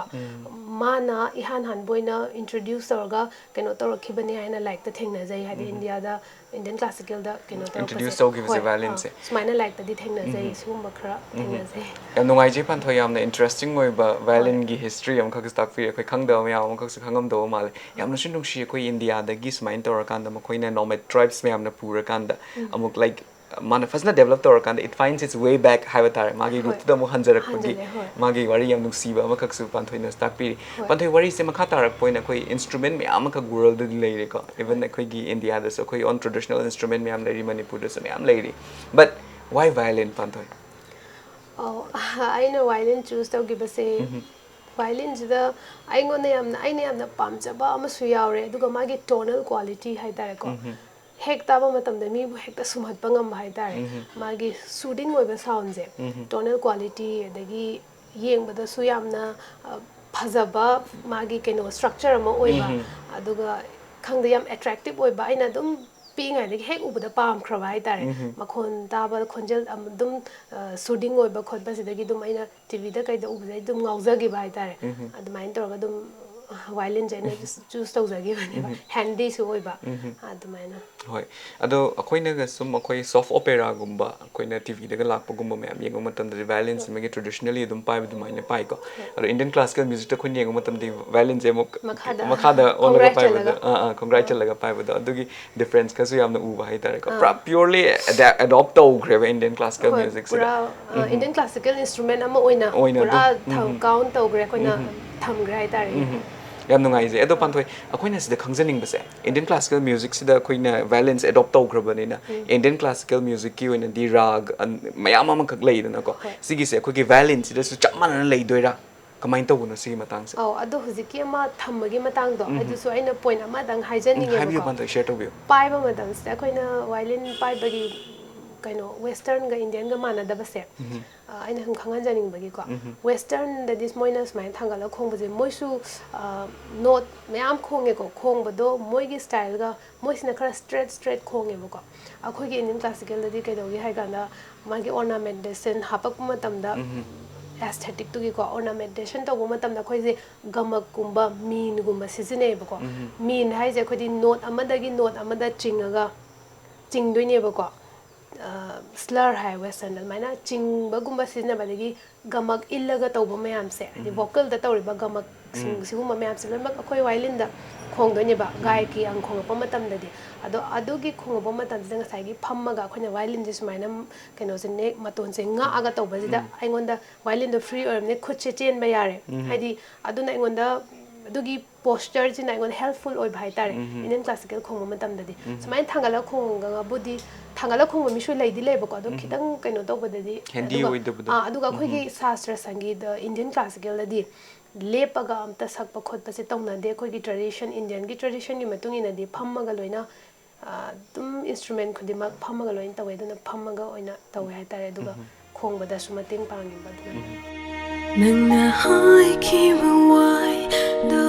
mana ihan han boina introduce orga keno to rakhibani haina like the thing na jai hadi India da Indian classical da keno to introduce to give the violin se smaina like the thing na jai sum bakra thing na jai yam nungai je Panthoi yamna interesting oi ba violin gi history am khak stak fi khoi khangda ma yam khak su khangam do mal yamna shin dong shi khoi India da gi smain to kan da ma khoi na nomad tribes me yamna pura kan da amuk like mana fasna develop to kan it finds its way back havatar magi root da mo hanjarak pagi magi wari yam nusiba ma khak su Panthoi na stak pi Panthoi wari se makha tarak point khoi instrument me am ka gural da lei re ko even khoi gi India da so khoi on traditional instrument me am lei Manipur da so me am lei but why violin Panthoi I know violin choose to give us a violin sida aingona yamna aina yamna pamjaba amasu yaure aduga magi tonal quality haitare ko hek taba matamda mi bu hek ta sumat pangam haitare magi soothing oiba sound je tonal quality adagi yengbada su yamna phajaba magi keno structure ama oiba aduga khangda yam attractive oiba aina dum pinga de hek ubada pam khrawa haitare makhon taba khonjel dum soothing oiba khotba sidagi dum aina tv da kaida ubada dum ngaujagi ba haitare adumain toraga dum violin jena choose tawjagi bane handy su oiba adumaina hoi ado akoina ga sum akoi soft opera gumba akoina tv daga lakpa gumba me yengo matam de violin me traditionally dum pai du maina pai ko ado indian classical music ta khun yengo matam de violin je mo makhada olaga pai bada congratulate laga pai bada adugi difference ka su yamna u ba hai tare ko purely adopt to grave indian classical music pura indian classical instrument ama oina pura count to gre koina tham gre hai tare yam nungai je edo panthoi akoina sida khangjaning base indian classical music sida akoina violence adopt tawgrabani na indian classical music ki oina di rag mayam ama khak leidana ko sigi se akogi violence sida su chamana leidoira kamain tawuna sigi matang se oh ado huziki ama thammagi matang do adu so aina point ama dang haijaning habi panthoi share to bio pai ba madam se akoina violin pai bagi kaino western ga indian ga mana da base aina hum khangan janing bagi ko western da this moinas mai thangala khong baje moisu note mayam khonge ko khong bado moi gi style ga moisina khara straight khonge ko akhoi gi indian classical da di kai dogi hai ganda magi ornamentation hapak matam da aesthetic to gi ko ornamentation to matam da khoi je gamak kumba mean gumba sizine ko mean hai je khodi note amadagi note amada chingaga chingdoine ko slur hai western maina chingba gumba sizna badagi gamak illaga tawba mayam se adi vocal da tawriba gamak sing siguma mayam se lamak akhoi violin da khongdoine ba gai ki ang khong pa matam da di ado adugi khong pa matam se ngasai gi phammaga akhoi violin jis maina keno se nek maton se nga aga tawba jida aingonda violin da free or ne khut che chen ba yare hadi aduna aingonda adugi posture jina aingon helpful oi bhai tare indian classical khong matam da di smain thangala khong ga budi thangala khong mi shu leidi lebo ko ado khitang keno to badadi handy oi da aduga khoi gi shastra sangeet indian classical da di lepaga amta sakpa khotpa se tawna de khoi gi tradition indian gi tradition gi matung ina di phammaga loina tum instrument khudi mak phammaga loina tawai duna phammaga oina tawai ha tare aduga khong bada su mating pangi baduna nangna hai ki wai do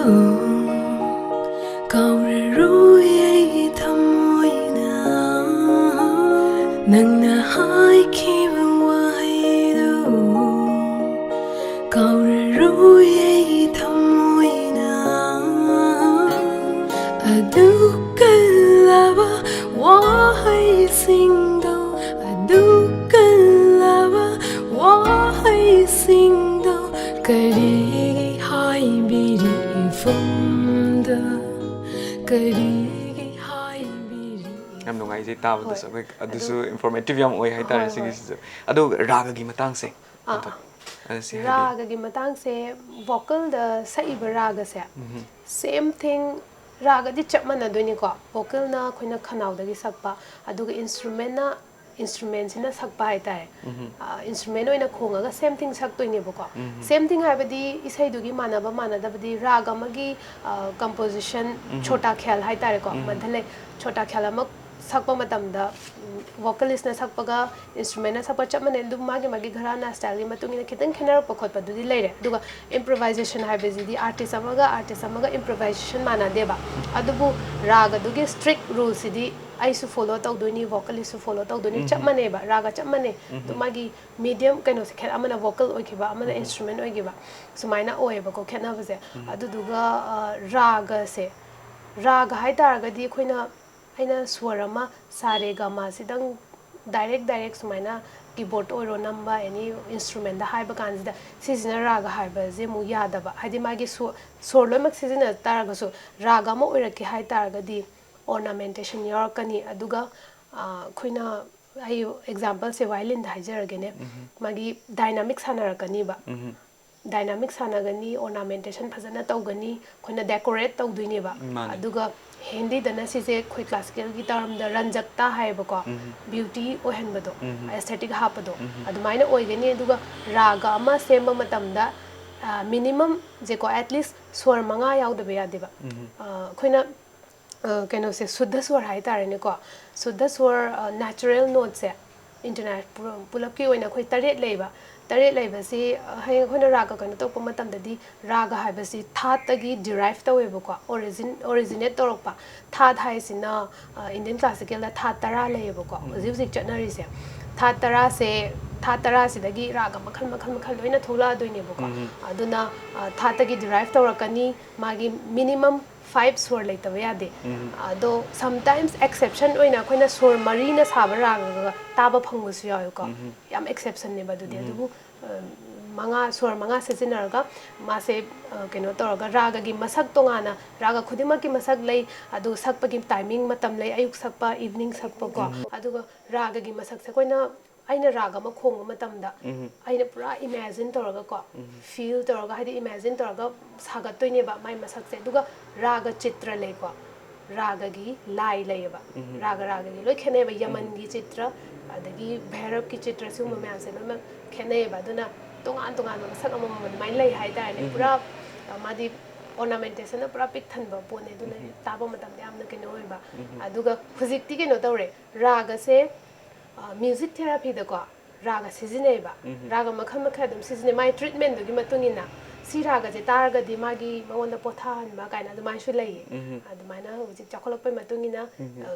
kaure ruye thamoina nangna hai ki wai do kaure ruye thamoina adu kalaba wai singdo adu kalaba wai singdo karigi hai biri funda karigi hai biri yam nungai je tabu da so adusu informative yam oi hai tare sigi se ado raga gi matang se raga gi matang se vocal da saiba raga se same thing raga di chapmana doini ko vocal na khoina khanau da gi sakpa aduga instrument na instrument sina sakpa hai tare instrument oina khonga ga same thing sak toine bako same thing hai badi isai dugi manaba manada badi raga magi composition chota khyal hai tare ko madhale chota khyal ama sakpa matam da vocalist na sakpa ga instrument na sakpa chapmane du magi magi gharana style gi matung ina khitang khenar pa khot pa du di leire duga improvisation hai bezi di artist amaga improvisation mana deba adubu raga dugi strict rules di aisu follow tawdoni vocalist su follow tawdoni chapmane ba raga chapmane du magi medium kaino se khet amana vocal oikiba amana instrument oikiba sumaina oiba ko khetna baze aduduga raga hai taraga di khoina aina swarama sare gama sidang direct sumaina keyboard oiro number any instrument da haiba kanjida sizina raga haiba je mu yada ba hadi magi sor lomak sizina taraga so raga ma oiraki hai taraga di ornamentation yarakani aduga khoina ayo example se violin da hajaragene magi dynamic sanarakani ba dynamic sanagani ornamentation phajana tawgani khoina decorate tawduine ba aduga hindi dana sise khoi classical gi term da ranjakta haiba ko beauty ohenbado aesthetic hapado adumaina oigani aduga raga ama semba matamda minimum jeko at least swar manga yaudaba yadeba khoina keno se suddha swar hai tarene ko suddha swar natural note se internet pulap ki oina khoi taret leiba si hai khoina raga kana to pamatam dadi raga haiba si tha tagi derive taweba ko originate torokpa tha thai sina Indian classical da tha tara leiba ko zik chatnari se tha tara sidagi raga makhal loina thola doine bako aduna tha tagi derive torakani magi minimum 5 swar laitaba yade ado sometimes exception oina khoina swar mari na saba raga taba phangbusu yayo ko yam exception ne badudi adubu manga swar manga sejinaraga mase keno toraga raga gi masak tongana raga khudima ki masak lei adu sakpa gi timing matam lei ayuk sakpa evening sakpa ko aduga raga gi masak se koina aina raga ma khong matamda aina pura imagine toraga ko feel toraga hadi imagine toraga sagat toine ba mai masak se duga raga chitra lei ko raga gi lai lei ba raga gi loi khene ba yaman gi chitra adagi bhairab ki chitra su ma myam se ma khene ba duna tongan masak amam mai lei hai da ne pura madi ornamentation na pura pik than ba pone duna taba matam yam na keno ba aduga physics ti keno tore raga se music therapy da ko raga seasonal ba raga makhan dum seasonal my treatment do gi matungina si raga je targa di magi mawon da pothan ba kaina du mai su lei adu mai na uji chakolok pe matungina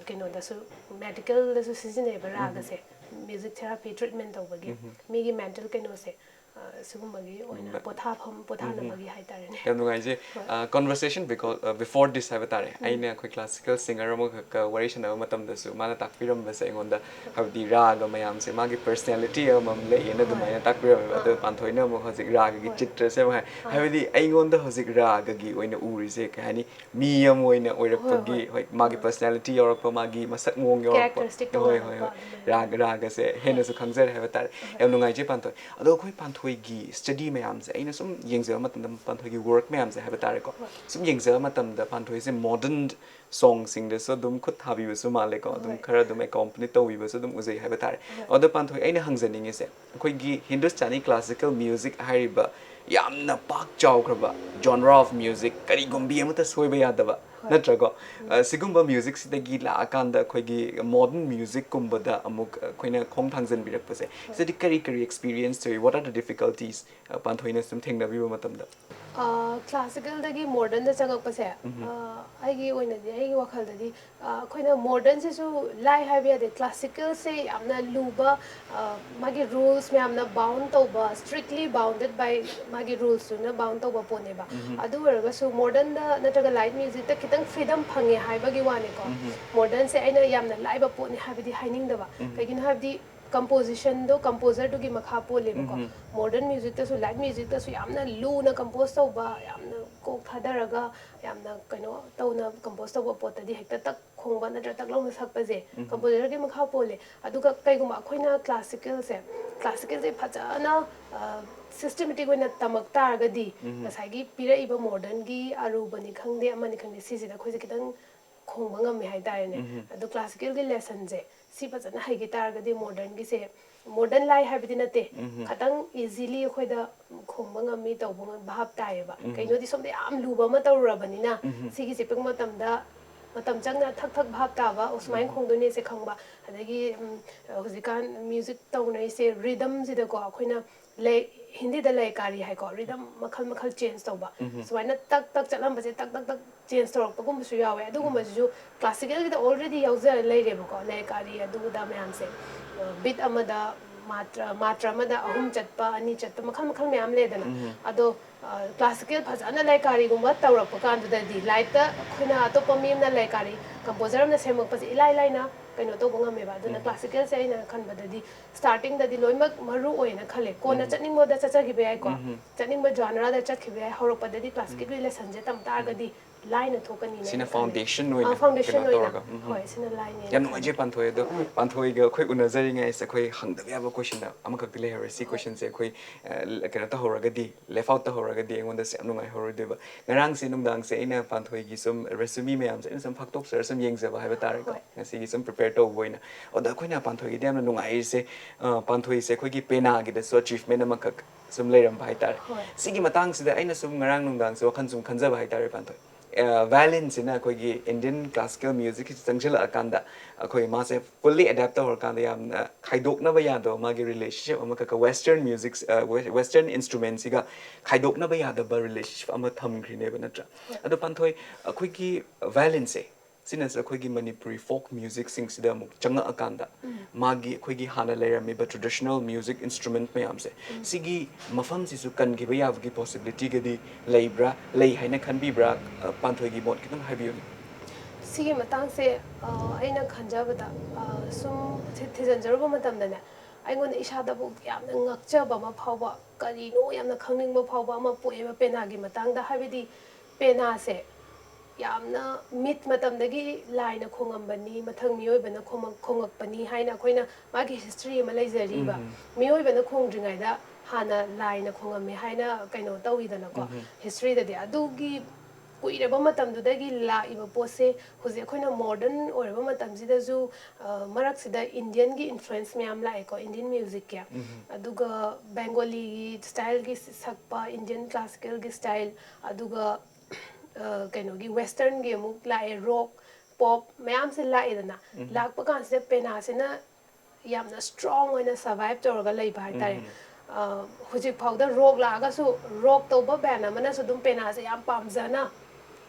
keno da su medical da su seasonal ba raga se music therapy treatment do ba gi migi mental keno se sugumagi oina pothana bagi hai tare ne yam ngai je conversation because before this have tare aina khoi classical singer mo ka variation of matam da su mana takpiram ba se ngonda habdi raga mayam se magi personality amam le ena du mai takpiram ba da Panthoi na mo hojik raga gi chitra se hai habdi ai ngonda hojik raga gi oina uri se ka hani mi am oina oirak gi hoi magi personality yorak pa magi masak mong yorak pa hoi raga se hena su khangjar have tare yam ngai je Panthoi ado khoi Panthoi gi study mayam se aina sum yengza matam Panthoi gi work mayam se have tare ko sum yengza matam da Panthoi se modern song sing de so dum khut habi su ma le ko dum khara dum accompany to wi so dum uzai have tare oda Panthoi aina hangjaning se khoi gi Hindustani classical music hariba yamna pak chaw kraba genre of music kari gumbi amata soiba yadaba natrago sigumba music sidagi la akanda khoi gi modern music kumbada amuk khoina khong thangjan birak pase sedi kari experience to what are the difficulties Panthoi na sum thengna bi matamda classical dagi modern da changak pase aigi oina di aigi wakhal dadi khoina modern se su lai haibia de classical se amna luba magi rules me amna bound to ba strictly bounded by magi rules na bound to ba pone ba adu waraga su modern da nataga light music ta kitang freedom phange haibagi wane ko modern se aina yamna lai ba pone habidi haining da ba kagin habdi composition do composer do gi makha pole ko modern music ta su light music ta su yamna lu na compose to ba yamna ko thadaraga yamna kaino to na compose to ba pot di hekta tak khongba na tak long sak pa je composer gi makha pole aduga kaiguma khoina classical se phajana systematic wena tamak targa di nasai gi pira iba modern gi arubani khangde amani khangde sisi da khoje kitang khongba ngam me hai tare ne adu classical gi lesson je si phajana hai gi targa di modern gi se modern lai habidi nate khatang easily khoida khongba ngam mi tawbang bhab tae ba kaino di somde am luba ma tawrabani na sigi se pek matam da matam changna thak bhab ta ba usmai khongdone se khangba adagi hojikan music tawnai se rhythm ji da ko khoina le hindi da lai kari hai ko rhythm makhal change tawba suaina tak chalam baje tak change torok pagum su yawe adugum ju classical gi da already yauza lai re ko lai kari adu da myam se beat amada matra amada ahum chatpa ani chatpa makhal myam le dana ado classical phajana lai kari gumba tawrak pa kan da di light ta khoina atop mi na lai kari composer amna semak pa ilai na kaino to banga me ba duna classical se ina khan badadi starting da di loimak maru oina khale kona chatning mo da chacha gi be ai ko chatning mo genre da chat gi be ai horok pa da di classical lesson je tam tar ga di line thokani ne sina foundation oina foundation oina hoi sina line yam no je Panthoi do Panthoi ga khoi unazari ngai se khoi hangda ya ba question da amakak dile hare si question se khoi kana ta horaga di left out ta horaga di ngonda se nungai horo de ba ngarang se nungdang se ina Panthoi gi sum resume me am se sum phaktok sir sum yengza ba haiba tar ko ngasi gi sum prepare to boina oda khoina Panthoi gi dem nungai se Panthoi se khoi gi pena gi da so achievement amakak sum leiram hai tar Hoi. sigi matang sida aina sum ngarang nungdang so khan sum khanjaba hai tar Panthoi violin sina koi gi Indian classical music ki changjala akanda koi ma se fully adapt or kanda yam khaidok na ba ya do ma gi relationship ama ka western music western instruments siga khaidok na ba ya da ba relationship ama tham grine ba natra ado Panthoi koi gi violin se sina sa koi gi Manipuri folk music sing sida mu changa akanda magi koi gi hana leram ba traditional music instrument mayam se sigi mafam si su kan gi ba ya gi possibility ga di leibra lei haina khan bi bra Panthoi gi bot kitang habiu Sige matang se aina khanjabada sum thijanjaruba matamdane aingon isada bu yamna ngakchaba ma phawba karino yamna khangning ba phawba ma poema pena gi matangda habidi pena se yamna mit matamdagi laina khongambani mathang miyoi bana khongakpani haina koina magi history ma leijari ba miyoi bana khongdringai da hana laina khongame haina kaino tawidana ko history da de adugi kuiraba matamdudagi laiba pose huze khoina modern oraba matamjida marak sida Indian gi influence myam lai ko Indian music kya aduga Bengali style gi sakpa Indian classical gi style aduga kaino gi western gi amuk lai rock pop myam se lai dana lakpa kan se pena se na yamna strong oina survive torga leiba hai tare hujik phawda rock laga su rock to ba bana mana su dum pena se yam pamjana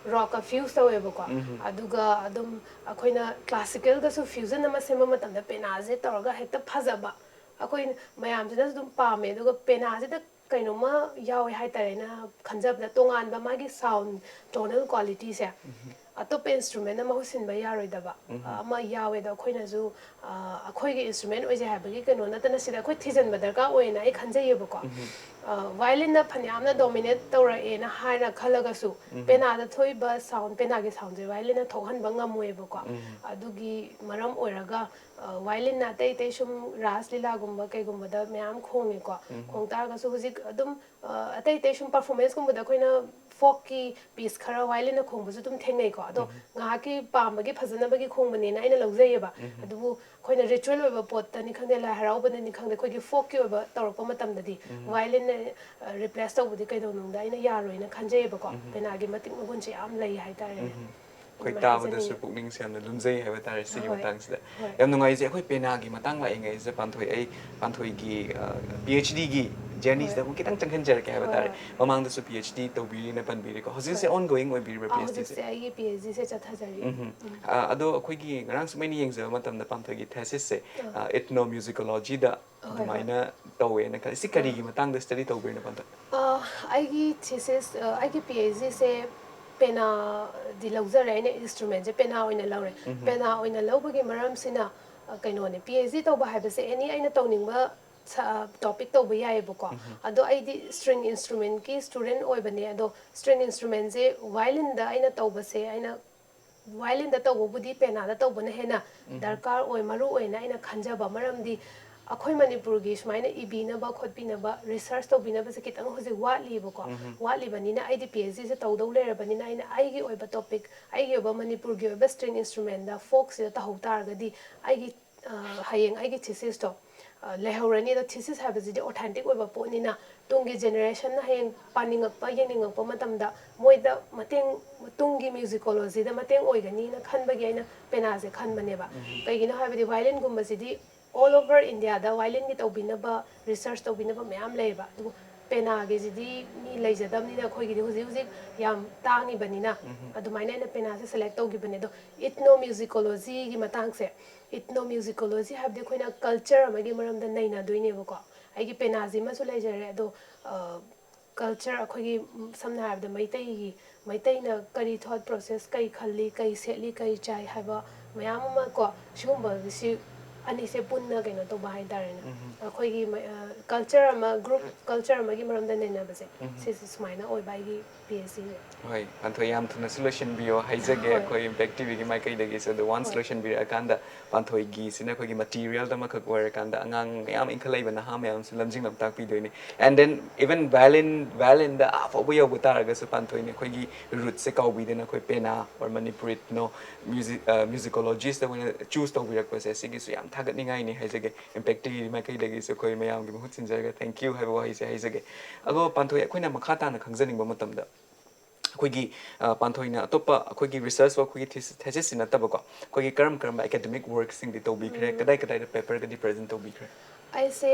rock a fuse taweba ko aduga adum akoina classical ga su fusion ama sema matamda pena je torga hekta phajaba akoi mayam jina dum pame aduga pena je da kaino ma yawe hai tare na khanjabda tongan ba magi sound tonal quality se atop instrument ama husin ba yaroi daba ama yawe da khoina ju akhoi ge instrument oje habagi kano na tana sida khoi thijan ba darka oina ai khanjayeba ko violin na phanyam na dominate tawra e na haina khalaga su pena da thoi ba sound pena ge sound je violin na thohan ba ngamoeba ko adugi maram oiraga violin na tai tai sum ras lila gumba kai gumba da myam khongi ko khongta ga su hujik adum atai tai sum performance gumba da khoina folk ki piece khara violin na khongba su dum thengai ko ado nga ki pamba gi phajana ba gi khongbane na ina lawjayeba adubu khoina ritual oba pot ta ni khangde la harau ba ni khangde khoi gi folk ki oba tawrpa matam da di violin replace tawbudi kai do nung da ina yaroi na khanjayeba ko pena gi matik magun che am lai hai tare koi tabada su pukning siam na lumjai haba tare sigi matang sida yam nungai je khoi pena gi matang la ingai je Panthoi gi PhD gi journey sida kitang changkhan jar ke haba tare mamang da su PhD to bi na pan bi ko hosi se ongoing oi bi PhD se ai PhD se chathajari ado khoi gi ngarang sumai ni yengja matam da Panthoi gi thesis se ethnomusicology da maina towe na ka sikari gi matang da study to bi na Panthoi ai gi thesis ai gi PhD se pena di lawjare ne instrument je pena oina lawre pena oina lawbagi maram sina kaino ne PhD to ba haibase any aina tawning ba topic to ba yai buko ado ai di string instrument ki student oi bane ado string instrument je violin da aina to ba se aina violin da to budi pena da to bane hena darkar oi maru oina aina khanjaba maram di akhoi Manipur gi smaina ibina ba khotbina ba research to bina ba se kitang hoje watli ba ko watli bani na id PhD se to do le bani na ina ai gi oi ba topic ai gi ba Manipur gi ba string instrument da folk se ta hotar ga di ai gi hayeng ai gi thesis to lehorani da thesis ha ba ji authentic oi ba po ni na tungi generation na hayeng paning pa yening pa matam da moi da mateng tungi musicology da mateng oi ga ni na khan ba gi aina pena se khan bane ba kai gi na ha ba di violin gum ba si di all over India da violin gi tawbinaba research tawbinaba mayam leiba du pena ge jidi mi leijadam ni na khoi gi huji huji yam tangi banina adumaina na pena se select tawgi bane do ethnomusicology gi matang se ethnomusicology habde khoina culture amagi maram da naina doine ba ko ai gi pena ji ma su leijare do culture akhoi gi samna habde maitai na kari thought process kai khalli kai setli kai chai haba mayam ma ko shugumba si ani se punna kaino to bahai darena akhoi gi culture ama group culture ama gi maram da nena base se smaina oi bai gi PSC Hoi, Panthoi yam thuna solution bio haijage koi impact TV gi mai kai dagi so the one solution bi akanda Panthoi gi sina koi gi material da makak ware kanda angang yam inkalai bana ha yam sulamjing lam tak pi doini and then even violin da afo bo yogu taraga so Panthoi ne koi gi root se kau bi dena koi pena or Manipuri no musicologist da when choose to bi ko se sigi so yam thagat ningai ni haijage impact TV mai kai dagi so koi mayam gi mahut sinjaga thank you have wa haijage ago Panthoi akoina makhata na khangjaning ba matam da ꯑꯩꯈꯣꯏꯒꯤ ꯄꯥꯟꯊꯣꯏꯅ ꯑꯇꯣꯞꯄ ꯑꯩꯈꯣꯏꯒꯤ ꯔꯤꯁꯔꯁ work ꯑꯩꯈꯣꯏꯒꯤ ꯊꯦꯁꯤꯁꯁꯤ ꯅꯠꯇꯕꯀꯣ ꯑꯩꯈꯣꯏꯒꯤ ꯀꯔꯝꯕ academic ꯋꯥꯔꯛꯁꯤꯡꯗꯤ ꯇꯧꯕꯤꯈ꯭ꯔꯦ ꯀꯗꯥꯏꯗ ꯄꯦꯄꯔꯒꯗꯤ present ꯇꯧꯕꯤꯈ꯭ꯔꯦ ꯑꯩꯁꯦ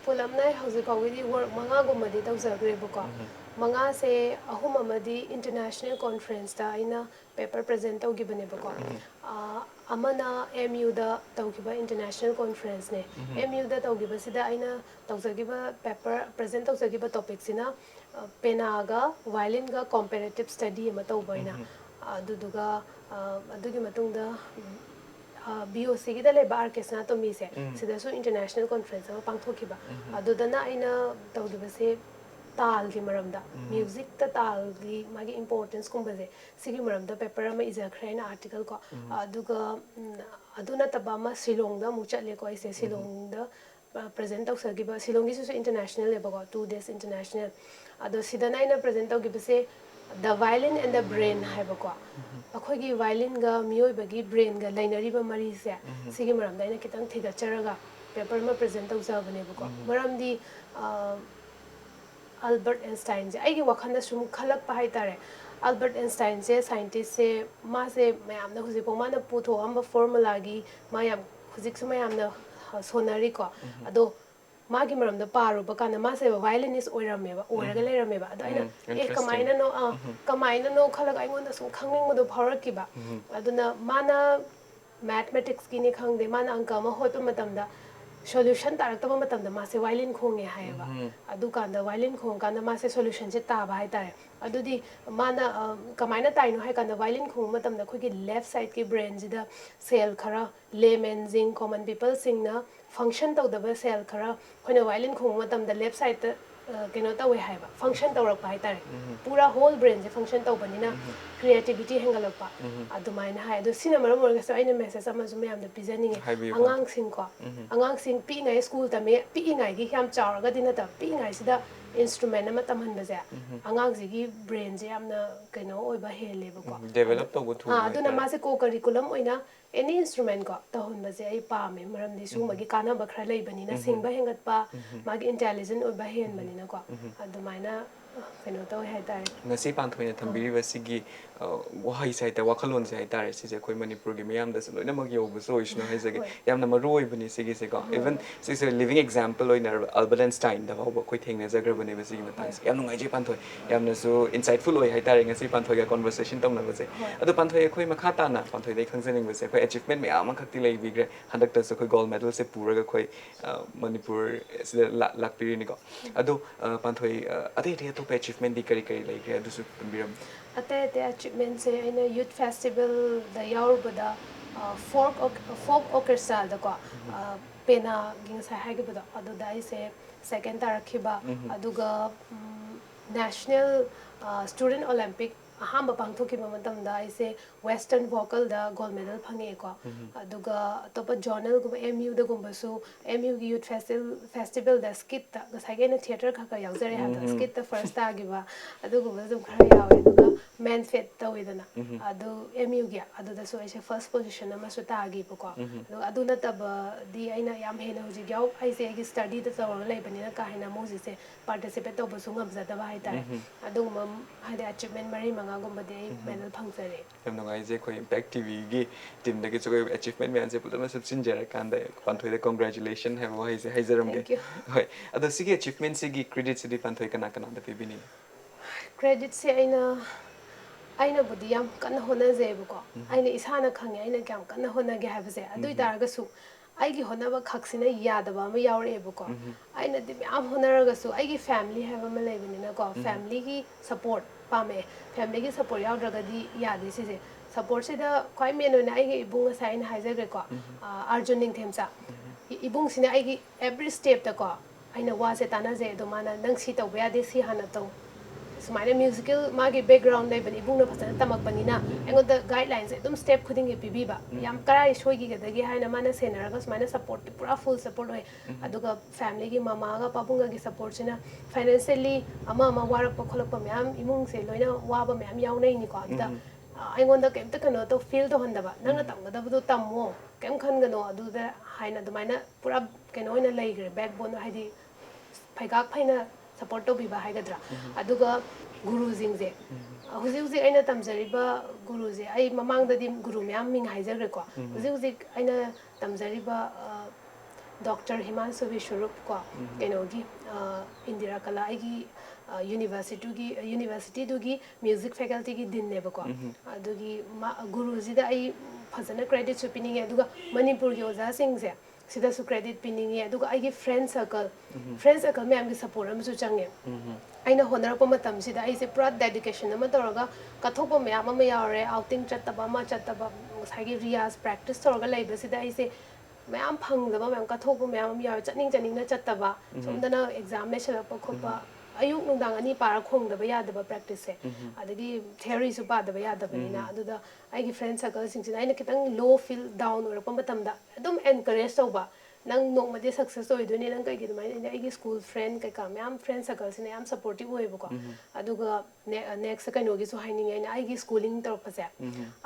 ꯄꯨꯂꯞꯅ ꯍꯧꯖꯤꯛ ꯐꯥꯎꯒꯤꯗꯤ ꯋꯥꯔꯛ ꯃꯉꯥꯒꯨꯝꯕꯗꯤ ꯇꯧꯖꯈ꯭ꯔꯦꯕꯀꯣ ꯃꯉꯥꯁꯦ ꯑꯍꯨꯝ ꯑꯃꯗꯤ ꯏꯟꯇꯔꯅꯦꯁꯅꯦꯜ ꯀꯣꯟꯐꯔꯦꯟꯁꯇ ꯑꯩꯅ ꯄꯦꯄꯔ ꯄ꯭ꯔꯖꯦꯟ ꯇꯧꯈꯤꯕꯅꯦꯕꯀꯣ ꯑꯃꯅ MUꯗ ꯇꯧꯈꯤꯕ ꯏꯟꯇꯔꯅꯦꯁꯅꯦꯜ ꯀꯣꯟꯐꯔꯦꯟꯁꯅꯦ MUꯗ ꯇꯧꯈꯤꯕꯁꯤꯗ ꯑꯩꯅ ꯇꯧꯖꯈꯤꯕ ꯄꯦꯄꯔ ꯄ꯭ꯔꯖꯦꯟ ꯇꯧꯖꯈꯤꯕ ꯇꯣꯄꯤꯛꯁꯤꯅ ꯄꯦꯅꯥꯒ ꯚꯥꯏꯂꯤꯟꯒ ꯀꯣꯝꯄꯦꯔꯦꯇꯤꯞ ꯁ꯭ꯇꯗꯤ ꯑꯃ ꯇꯧꯕ ꯑꯩꯅ ꯑꯗꯨꯗꯨꯒ ꯑꯗꯨꯒꯤ ꯃꯇꯨꯡꯗ BOCꯒꯤꯗ ꯂꯩꯕ ꯑꯥꯔꯀꯦꯁꯅꯥꯇꯣꯃꯤꯁꯦ ꯁꯤꯗꯁꯨ ꯏꯟꯇꯔꯅꯦꯁꯅꯦꯜ ꯀꯣꯟꯐꯔꯦꯟꯁ ꯑꯃ ꯄꯥꯡꯊꯣꯛꯈꯤꯕ ꯑꯗꯨꯗꯅ ꯑꯩꯅ ꯇꯧꯈꯤꯕꯁꯦ ꯇꯥꯜꯒꯤ ꯃꯔꯝꯗ ꯃ꯭ꯌꯨꯖꯤꯛꯇ ꯇꯥꯜꯒꯤ ꯃꯥꯒꯤ ꯏꯝꯄꯣꯔꯇꯦꯟꯁꯀꯨꯝꯕꯁꯦ ꯁꯤꯒꯤ ꯃꯔꯝꯗ ꯄꯦꯄꯔ ꯑꯃ ꯏꯖꯈ꯭ꯔꯦ ꯑꯩꯅ ꯑꯥꯔꯇꯤꯀꯜ ꯀꯣ ꯑꯗꯨꯒ ꯑꯗꯨ ꯅꯠꯇꯕ ꯑꯃ ꯁꯤꯂꯣꯡꯗ ꯑꯃꯨꯛ ꯆꯠꯂꯦꯀꯣ ꯑꯩꯁꯦ ꯁꯤꯂꯣꯡꯗ ꯄ꯭ꯔꯖꯦꯟ ꯇꯧꯖꯈꯤꯕ ꯁꯤꯂꯣꯡꯒꯤꯁꯤꯁꯨ ꯏꯟꯇꯔꯅꯦꯁꯅꯦꯜꯅꯦꯕꯀꯣ 2 days ꯏꯟꯇꯔꯅꯦꯁꯅꯦꯜ ꯑꯗꯣ ꯁꯤꯗꯅ ꯑꯩꯅ ꯄ꯭ꯔꯖꯦꯟ ꯇꯧꯈꯤꯕꯁꯦ the violin and the brain ꯍꯥꯏꯕꯀꯣ ꯑꯩꯈꯣꯏꯒꯤ ꯚꯥꯏꯂꯤꯟꯒ ꯃꯤꯑꯣꯏꯕꯒꯤ ꯕ꯭ꯔꯦꯟꯒ ꯂꯩꯅꯔꯤꯕ ꯃꯔꯤꯁꯦ ꯁꯤꯒꯤ ꯃꯔꯝꯗ ꯑꯩꯅ ꯈꯤꯇꯪ ꯊꯤꯒꯠꯆꯔꯒ ꯄꯦꯄꯔ ꯑꯃ ꯄ꯭ꯔꯖꯦꯟ ꯇꯧꯖꯕꯅꯦꯕꯀꯣ ꯃꯔꯝꯗꯤ ꯑꯜꯕꯔꯠ ꯑꯦꯟꯁꯇꯥꯏꯟꯁꯦ ꯑꯩꯒꯤ ꯋꯥꯈꯜꯗ ꯁꯨꯝ ꯈꯜꯂꯛꯄ ꯍꯥꯏꯇꯥꯔꯦ ꯑꯜꯕꯔꯠ ꯑꯦꯟꯁꯇꯥꯏꯟꯁꯦ ꯁꯥꯏꯟꯇꯤꯁꯁꯦ ꯃꯥꯁꯦ ꯃꯌꯥꯝꯅ ꯍꯧꯖꯤꯛꯐꯥꯎ ꯃꯥꯅ ꯄꯨꯊꯣꯛꯑꯝꯕ ꯐꯣꯔꯃꯨꯂꯥꯒꯤ ꯃꯥ ꯌꯥꯝ ꯍꯧꯖꯤꯛꯁꯨ ꯃꯌꯥꯝꯅ ꯁꯣꯟꯅꯔꯤꯀꯣ ꯑꯗꯣ ꯃꯥꯒꯤ ꯃꯔꯝꯗ ꯄꯥꯔꯨꯕ ꯀꯥꯟꯗ ꯃꯥꯁꯦ ꯚꯥꯏꯂꯤꯅꯤꯁ ꯑꯣꯏꯔꯝꯃꯦꯕ ꯑꯣꯏꯔꯒ ꯂꯩꯔꯝꯃꯦꯕ ꯑꯗꯣ ꯑꯩꯅ ꯀꯃꯥꯏꯅꯅꯣ ꯈꯜꯂꯒ ꯑꯩꯉꯣꯟꯗ ꯁꯨꯝ ꯈꯪꯅꯤꯡꯕꯗꯣ ꯐꯥꯎꯔꯛꯈꯤꯕ ꯑꯗꯨꯅ ꯃꯥꯅ ꯃꯦꯊꯃꯦꯇꯤꯛꯁꯀꯤꯅꯤ ꯈꯪꯗꯦ ꯃꯥꯅ ꯑꯪꯀ ꯑꯃ ꯍꯣꯠꯄ ꯃꯇꯝꯗ ꯁꯣꯂꯨꯁꯟ ꯇꯥꯔꯛꯇꯕ ꯃꯇꯝꯗ ꯃꯥꯁꯦ ꯚꯥꯏꯂꯤꯟ ꯈꯣꯡꯉꯦ ꯍꯥꯏꯌꯦꯕ ꯑꯗꯨꯀꯥꯟꯗ ꯚꯥꯏꯂꯤꯟ ꯈꯣꯡꯉꯀꯥꯟꯗ ꯃꯥꯁꯦ ꯁꯣꯂꯨꯁꯟꯁꯦ ꯇꯥꯕ ꯍꯥꯏꯇꯥꯔꯦ ꯑꯗꯨꯗꯤ ꯃꯥꯅ ꯀꯃꯥꯏꯅ ꯇꯥꯏꯅꯣ ꯍꯥꯏ ꯀꯥꯟꯗ ꯚꯥꯏꯂꯤꯟ ꯈꯣꯡꯕ ꯃꯇꯝꯗ ꯑꯩꯈꯣꯏꯒꯤ ꯂꯦꯐ ꯁꯥꯏꯗꯀꯤ ꯕ꯭ꯔꯦꯟꯁꯤꯗ ꯁꯦꯜ ꯈꯔ ꯂꯦꯃꯦꯟꯁꯤꯡ ꯀꯣꯃꯟ ꯄꯤꯄꯜꯁꯤꯡꯅ ꯐꯪꯁꯟ ꯇꯧꯗꯕ ꯁꯦꯜ ꯈꯔ ꯑꯩꯈꯣꯏꯅ ꯚꯥꯏꯂꯤꯟ ꯈꯣꯡꯕ ꯃꯇꯝꯗ ꯂꯦꯐ ꯁꯥꯏꯗꯇ ꯀꯩꯅꯣ ꯇꯧꯋꯦ ꯍꯥꯏꯕ ꯐꯪꯁꯟ ꯇꯧꯔꯛꯄ ꯍꯥꯏꯇꯥꯔꯦ ꯄꯨꯔꯥ ꯍꯣꯜ ꯕ꯭ꯔꯦꯟꯁꯦ ꯐꯪꯁꯟ ꯇꯧꯕꯅꯤꯅ ꯀ꯭ꯔꯤꯌꯦꯇꯤꯕꯤꯇꯤ ꯍꯦꯟꯒꯠꯂꯛꯄ ꯑꯗꯨꯃꯥꯏꯅ ꯍꯥꯏ ꯑꯗꯣ ꯁꯤꯅ ꯃꯔꯝ ꯑꯣꯏꯔꯒꯁꯨ ꯑꯩꯅ ꯃꯦꯁꯦꯖ ꯑꯃꯁꯨ ꯃꯌꯥꯝꯗ ꯄꯤꯖꯅꯤꯡꯉꯦ ꯑꯉꯥꯡꯁꯤꯡꯀꯣ ꯑꯉꯥꯡꯁꯤꯡ ꯄꯤꯛꯏꯉꯩ ꯁ꯭ꯀꯨꯜ ꯇꯝꯃꯦ ꯄꯤꯛꯏꯉꯩꯒꯤ ꯌꯥꯝ ꯆꯥꯎꯔꯒꯗꯤ ꯅꯠꯇꯕ ꯄꯤꯛꯏꯉꯩꯁꯤꯗ ꯏꯟꯁꯇ꯭ꯔꯨꯃꯦꯟ ꯑꯃ ꯇꯝꯍꯟꯕꯁꯦ ꯑꯉꯥꯡꯁꯤꯒꯤ ꯕ꯭ꯔꯦꯟꯁꯦ ꯌꯥꯝꯅ ꯀꯩꯅꯣ ꯑꯣꯏꯕ ꯍꯦꯜꯂꯦꯕꯀꯣ ꯗꯦꯚꯦꯂꯞ ꯇꯧꯕ ꯊꯨꯕ ꯑꯗꯨꯅ ꯃꯥꯁꯦ ꯀꯣ ꯀꯔꯤꯀꯨꯂꯝ ꯑꯣꯏꯅ ꯑꯦꯅꯤ ꯏꯟꯁꯇ꯭ꯔꯨꯃꯦꯟ ꯀꯣ ꯇꯧꯍꯟꯕꯁꯦ ꯑꯩ ꯄꯥꯝꯃꯦ ꯃꯔꯝꯗꯤ ꯁꯤꯒꯨꯝꯕꯒꯤ ꯀꯥꯟꯅꯕ ꯈꯔ ꯂꯩꯕꯅꯤꯅ ꯁꯤꯡꯕ ꯍꯦꯟꯒꯠꯄ ꯃꯥꯒꯤ ꯏꯟꯇꯦꯂꯤꯖꯦꯟ ꯑꯣꯏꯕ ꯍꯦꯟꯕꯅꯤꯅꯀꯣ ꯑꯗꯨꯃꯥꯏꯅ ꯀꯩꯅꯣ ꯇꯧꯋꯦ ꯍꯥꯏꯇꯥꯔꯦ ꯉꯁꯤ ꯄꯥꯟꯊꯣꯏꯅ ꯊꯝꯕꯤꯔꯤꯕꯁꯤꯒꯤ ꯋꯥꯍꯩꯁꯦ ꯍꯥꯏꯇꯥꯔꯦ ꯋꯥꯈꯜꯂꯣꯟꯁꯦ ꯍꯥꯏꯇꯥꯔꯦ ꯁꯤꯁꯦ ꯑꯩꯈꯣꯏ ꯃꯅꯤꯄꯨꯔꯒꯤ ꯃꯤꯌꯥꯝꯗꯁꯨ ꯂꯣꯏꯅꯃꯛ ꯌꯧꯕꯁꯨ ꯑꯣꯏꯁꯅꯨ ꯍꯥꯏꯖꯒꯦ ꯌꯥꯝꯅ ꯃꯔꯨ ꯑꯣꯏꯕꯅꯤ ꯁꯤꯒꯤꯁꯦꯀꯣ ꯏꯚꯟ ꯁꯤꯁꯦ ꯂꯤꯚꯤꯡ ꯑꯦꯛꯖꯥꯝꯄꯜ ꯑꯣꯏꯅ ꯑꯜꯕꯔꯠ ꯑꯥꯏꯟꯁꯇꯥꯏꯟꯗ ꯐꯥꯎꯕ ꯑꯩꯈꯣꯏ ꯊꯦꯡꯅꯖꯈ꯭ꯔꯕꯅꯦꯕ ꯁꯤꯒꯤ ꯃꯇꯥꯡꯁꯦ ꯌꯥꯝ ꯅꯨꯡꯉꯥꯏꯖꯩ ꯄꯥꯟꯊꯣꯏ ꯌꯥꯝꯅꯁꯨ ꯏꯟꯁꯥꯏꯠꯐꯨꯜ ꯑꯣꯏ ꯍꯥꯏꯇꯥꯔꯦ ꯉꯁꯤ ꯄꯥꯟꯊꯣꯏꯒ ꯀꯣꯟꯚꯔꯁꯦꯁꯟ ꯇꯧꯅꯕꯁꯦ ꯑꯗꯣ ꯄꯥꯟꯊꯣꯏ ꯑꯩꯈꯣꯏ ꯃꯈꯥ ꯇꯥꯅ ꯄꯥꯟꯊꯣꯏꯗꯒꯤ ꯈꯪꯖꯅꯤꯡꯕꯁꯦ ꯑꯩꯈꯣꯏ ꯑꯦꯆꯤꯞꯃꯦꯟ ꯃꯌꯥꯝ ꯑꯃꯈꯛꯇꯤ ꯂꯩꯕꯤꯈ꯭ꯔꯦ ꯍꯟꯗꯛꯇꯁꯨ ꯑꯩꯈꯣꯏ ꯒꯣꯜ ꯃꯦꯗꯜꯁꯦ ꯄꯨꯔꯒ ꯑꯩꯈꯣꯏ ꯃꯅꯤꯄꯨꯔ ꯁꯤꯗ ꯂꯥꯛꯄꯤꯔꯤꯅꯤꯀꯣ ꯑꯗꯣ ꯄꯥꯟꯊꯣꯏ ꯑꯇꯩ ꯑꯇꯣꯞꯄ ꯑꯦꯆꯤꯞꯃꯦꯟꯗꯤ ꯀꯔꯤ ꯀꯔꯤ ꯂꯩꯈ꯭ꯔꯦ ꯑꯗꯨꯁꯨ ꯄꯟꯕꯤꯔꯝꯃꯨ ꯑꯇꯩ ꯑꯇꯩ ꯑꯆꯤꯞꯃꯦꯟꯁꯦ ꯑꯩꯅ ꯌꯨꯠ ꯐꯦꯁꯇꯤꯚꯦꯜꯗ ꯌꯥꯎꯔꯨꯕꯗ ꯐꯣꯛ ꯑꯣꯔꯀꯦꯁꯇ꯭ꯔꯥꯗꯀꯣ ꯄꯦꯅꯥꯒꯤ ꯉꯁꯥꯏ ꯍꯥꯏꯈꯤꯕꯗꯣ ꯑꯗꯨꯗ ꯑꯩꯁꯦ ꯁꯦꯀꯦꯟ ꯇꯥꯔꯛꯈꯤꯕ ꯑꯗꯨꯒ ꯅꯦꯁꯅꯦꯜ ꯁ꯭ꯇꯨꯗꯦꯟ ꯑꯣꯂꯦꯝꯄꯤꯛ ꯑꯍꯥꯟꯕ ꯄꯥꯡꯊꯣꯛꯈꯤꯕ ꯃꯇꯝꯗ ꯑꯩꯁꯦ ꯋꯦꯁꯇꯔꯟ ꯚꯣꯀꯜꯗ ꯒꯣꯜ ꯃꯦꯗꯜ ꯐꯪꯉꯛꯑꯦꯀꯣ ꯑꯗꯨꯒ ꯑꯇꯣꯞꯄ ꯖꯣꯔꯅꯦꯜꯒꯨꯝꯕ MUꯗꯒꯨꯝꯕꯁꯨ MUꯒꯤ ꯌꯨꯠ ꯐꯦꯁꯇꯤꯚꯦꯜꯗ ꯁ꯭ꯀꯤꯠꯇ ꯉꯁꯥꯏꯒꯤ ꯑꯩꯅ ꯊꯤꯌꯦꯇꯔ ꯈꯔ ꯌꯥꯎꯖꯔꯦ ꯍꯥꯏꯕꯗꯣ ꯁ꯭ꯀꯤꯠꯇ ꯐꯥꯔꯁ ꯇꯥꯈꯤꯕ ꯑꯗꯨꯒꯨꯝꯕ ꯑꯗꯨꯝ ꯈꯔ ꯌꯥꯎꯋꯦ ꯑꯗꯨꯒ ꯃꯦꯟ ꯐꯦꯠ ꯇꯧꯋꯤꯗꯅ ꯑꯗꯨ MUꯒꯤ ꯑꯗꯨꯗꯁꯨ ꯑꯩꯁꯦ ꯐꯥꯔꯁט ꯄꯣꯖꯤꯁꯟ ꯑꯃꯁꯨ ꯇꯥꯈꯤꯕꯀꯣ ꯑꯗꯨꯒ ꯑꯗꯨ ꯅꯠꯇꯕꯗꯤ ꯑꯩꯅ ꯌꯥꯝ ꯍꯦꯟꯅ ꯍꯧꯖꯤꯛ ꯑꯩꯁꯦ ꯑꯩꯒꯤ ꯁ꯭ꯇꯗꯤꯗ ꯇꯧꯔꯒ ꯂꯩꯕꯅꯤꯅ ꯀꯥ ꯍꯦꯟꯅ ꯑꯃꯨꯛ ꯍꯧꯖꯤꯛꯁꯦ ꯄꯥꯔꯇꯤꯁꯤꯄꯦꯠ ꯇꯧꯕꯁꯨ ꯉꯝꯖꯗꯕ ꯍꯥꯏꯇꯥꯔꯦ ꯑꯗꯨꯒꯨꯝꯕ ꯍꯥꯏꯗꯤ ꯑꯆꯤꯞꯃꯦꯟ 3-4ꯒꯨꯝꯕꯗꯤ ꯑꯩ ꯃꯦꯗꯜ ꯐꯪꯖꯔꯦ ꯌꯥꯝ ꯅꯨꯡꯉꯥꯏꯖꯩ ꯑꯩꯈꯣꯏ ꯏꯝꯄꯦꯛ ꯇꯤꯚꯤꯒꯤ ꯇꯤꯝꯗꯒꯤꯁꯨ ꯑꯩꯈꯣꯏ ꯑꯦꯆꯤꯞꯃꯦꯟ ꯃꯌꯥꯝꯁꯦ ꯄꯨꯂꯞꯅ ꯁꯨꯞꯆꯤꯟꯖꯔꯀꯥꯟꯗ ꯄꯥꯟꯊꯣꯏꯗ ꯀꯣꯡꯒ꯭ꯔꯦꯆꯨꯂꯦꯁꯟ ꯍꯥꯏꯕ ꯋꯥꯍꯩꯁꯦ ꯍꯥꯏꯖꯔꯝꯒꯦ ꯊꯦꯡꯛ ꯌꯨ ꯍꯣꯏ ꯑꯗꯣ ꯁꯤꯒꯤ ꯑꯆꯤꯞꯃꯦꯟꯁꯤꯒꯤ ꯀ꯭ꯔꯦꯗꯤꯠꯁꯤꯗꯤ ꯄꯥꯟꯊꯣꯏ ꯀꯅꯥ ꯀꯅꯥꯗ ꯄꯤꯕꯤꯅꯤꯡꯉꯤ ꯀ꯭ꯔꯦꯗꯤꯠꯁꯦ ꯑꯩꯅꯕꯨꯗꯤ ꯌꯥꯝ ꯀꯟꯅ ꯍꯣꯠꯅꯖꯩꯑꯕꯀꯣ ꯑꯩꯅ ꯏꯁꯥꯅ ꯈꯪꯉꯦ ꯑꯩꯅ ꯀꯌꯥꯝ ꯀꯟꯅ ꯍꯣꯠꯅꯒꯦ ꯍꯥꯏꯕꯁꯦ ꯑꯗꯨ ꯑꯣꯏꯇꯥꯔꯒꯁꯨ ꯑꯩꯒꯤ ꯍꯣꯠꯅꯕ ꯈꯛꯁꯤꯅ ꯌꯥꯗꯕ ꯑꯃ ꯌꯥꯎꯔꯛꯑꯦꯕꯀꯣ ꯑꯩꯅꯗꯤ ꯃꯌꯥꯝ ꯍꯣꯠꯅꯔꯒꯁꯨ ꯑꯩꯒꯤ ꯐꯦꯃꯤꯂꯤ ꯍꯥꯏꯕ ꯑꯃ ꯂꯩꯕꯅꯤꯅꯀꯣ ꯐꯦꯃꯤꯂꯤꯒꯤ ꯁꯞꯄꯣꯔꯠ ꯄꯥꯝꯃꯛꯑꯦ ꯐꯦꯃꯤꯂꯤꯒꯤ ꯁꯞꯄꯣꯔꯠ ꯌꯥꯎꯗ꯭ꯔꯒꯗꯤ ꯌꯥꯗꯦ ꯁꯤꯁꯦ ꯁꯞꯄꯣꯔꯠꯁꯤꯗ ꯈ꯭ꯋꯥꯏ ꯃꯦꯟ ꯑꯣꯏꯅ ꯑꯩꯒꯤ ꯏꯕꯨꯡ ꯉꯁꯥꯏ ꯑꯩꯅ ꯍꯥꯏꯖꯈ꯭ꯔꯦꯀꯣ ꯑꯥꯔꯖꯨꯟ ꯅꯤꯡꯊꯦꯝꯆꯥ ꯏꯕꯨꯡꯁꯤꯅ ꯑꯩꯒꯤ ꯑꯦꯕ꯭ꯔꯤ ꯁ꯭ꯇꯦꯞꯇꯀꯣ ꯑꯩꯅ ꯋꯥꯁꯦ ꯇꯥꯟꯅꯖꯩ ꯑꯗꯣ ꯃꯥꯅ ꯅꯪ ꯁꯤ ꯇꯧꯕ ꯌꯥꯗꯦ ꯁꯤ ꯍꯥꯟꯅ ꯇꯧ sumaina musical magi background lay bani ibung na phasana tamak panina engoda guidelines edum step khuding ge pibiba yam karai shoi gi gadagi haina mana senaraga sumaina support pura full support hoy aduga family gi mama ga papunga gi support sina financially ama warak pa kholak pa myam imung se loina waba myam yaunai ni ko da aingonda kemta kano to feel to handaba nangna tamgada bu tammo kem khan gano aduda haina dumaina pura keno ina laigre backbone haidi phaigak phaina support to biba haigadra aduga guru jingje huji huji aina tamjariba guru je ai mamang da dim guru myam ming haijagre ko huji huji aina tamjariba Dr. Himansu Vishwarup ko kenogi Indira Kala gi university dugi music faculty gi din ne ba ko adugi guru ji da ai phazana credit su pininge aduga Manipur gi oza sing je sida su credit pininge aduga ai gi friend circle me am gi support am su change aina honor pa matam sida ai se pura dedication ama toraga kathopa me ama me yare outing chattaba ma chattaba sai gi riyaz practice toraga leiba sida ai se ma'am फंगदबा ma'am कथोप ma'am यार चटनिंग चटनिंग ना चत्तबा सोमदना exam में शरप खोपा अयुक नुंदांग अनि पारा खोंगदबा यादबा practice से अदगी थ्योरी सु पादबा यादबनिना अदुदा आइगी फ्रेंड सर्कल सिंगसिना आइना खितंग लो फील डाउन ओरप मतमदा एकदम एनकरेज तौबा नंग नोंगमदे सक्सेस ओइदुनी नंग कइगी दुमाइना आइगी स्कूल फ्रेंड कइका मैम फ्रेंड सर्कल सिना याम सपोर्टिव ओइबको अदुगा नेक्स्ट कइनोगी सु हाइनिंग आइना आइगी स्कूलिंग तरफसे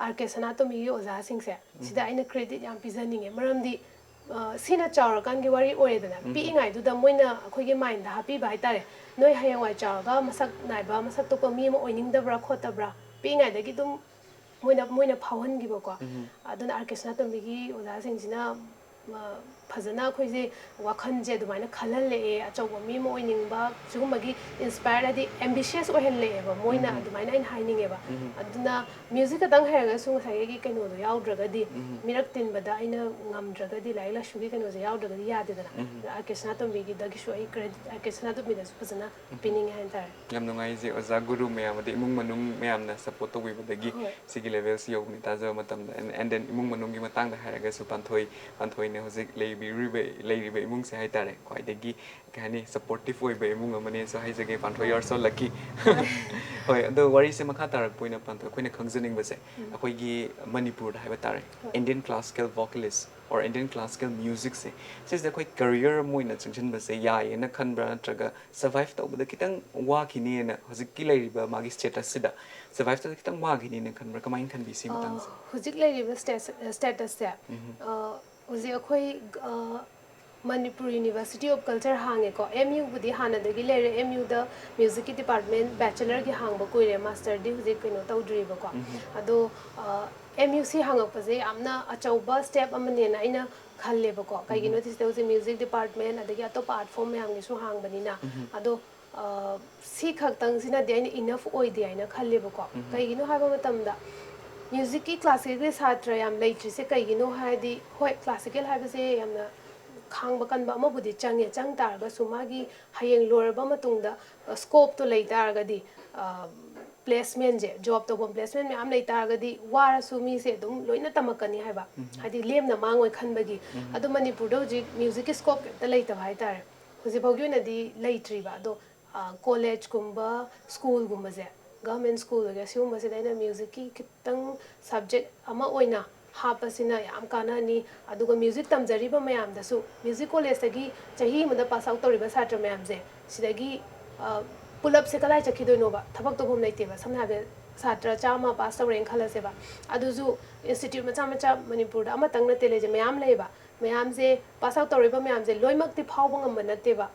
आरके सनातोमी ओजा सिंगसे सिदा आइना क्रेडिट याम पिजनिंगे मरमदी सिना चावरकान की वारी ओरेदना पीइंगाई दुदा मोइना अखोइगे माइंड दा हापी बाय तारे नोय हायंवाय चावरगा मसक नाइबा मसक तो पमी म ओइनिंगदब्रा खोतब्रा पीइंगाई दगी दुम मोइना फावहनगिबको अदुना आर्केस्ट्रा तमिगी ओजा सिंगसिना फजना अखोइजे वाखनजे दुमाइना खलहले अचौबा मी म ओइनिंगबा सुगुमगी इंस्पायर आदि एम्बिशियस ओहनलेबा मोइना दुमाइना इन हाइनिंगेबा अदुना म्यूजिक तंग हैगा सुंगसाइगी कइनोदो याउद्रगदी मिरक तिनबदा आइना ngamdragadi laila shugi kano je yaudagadi yadedana arkestrana tomigi dagi shu ai credit arkestrana to bidas phasana pinning han tar yam nungai je oza guru me amade imung manung me amna support to wibadagi sigi levels yo ni tajo matam and then imung manung gi matang da haraga su panthoi ne hojik leibe imung se hai tare kwai dagi kani supportive oi be imung amane so hai jage panthoi are so lucky hoi ado wari se makha tarak poina panthoi koina khangjaning base akoi gi Manipur da hai tare Indian classical vocalist or Indian classical music se says the quite career moina chungchin ba se ya ena khanbra traga survive to bada kitang wa khini na hojik ki lairiba magi status sida survive to kitang wa khini na khanbra kamain khan bi si matang se hojik lairiba status se hoji akhoi Manipur University of Culture hange ko MU budi hana dagi lere MU da music department bachelor gi hangba koire master di hoji kino tawdri ba ko ado MUC hangakpaje amna achauba step amane na ina khalle ba ko kai gino this the music department adagi atopa art form me hangi su hangbani na ado si khaktang sina de enough oi de aina khalle ba ko kai gino ha ba matamda music ki classical satra yam laitri se kai gino ha di hoi classical ha ba se yamna khangba kanba amabudi change chang targa sumagi hayeng lorba matungda scope to lei targa di placement je job to placement me am lei targa di wara sumi se dum loina tamakani haiba hadi lemna mangoi khanbagi adu Manipur do ji music scope ta lei ta hai tar hoji bogyu na di leitri ba do college kumba school gumba je government school ga sium ba se daina music ki kitang subject ama oina hapasina yam kanani aduga music tamjariba mayam dasu music college tagi chahi mada pass out toriba satra mayam je sidagi pull up se kalai chakhi doino ba thabak to bom laite ba samna be satra chama pass tawreng khala se ba aduju institute macha Manipur da ama tangna tele je mayam leiba mayam je pass out toriba mayam je loimak ti phawbang am banate ba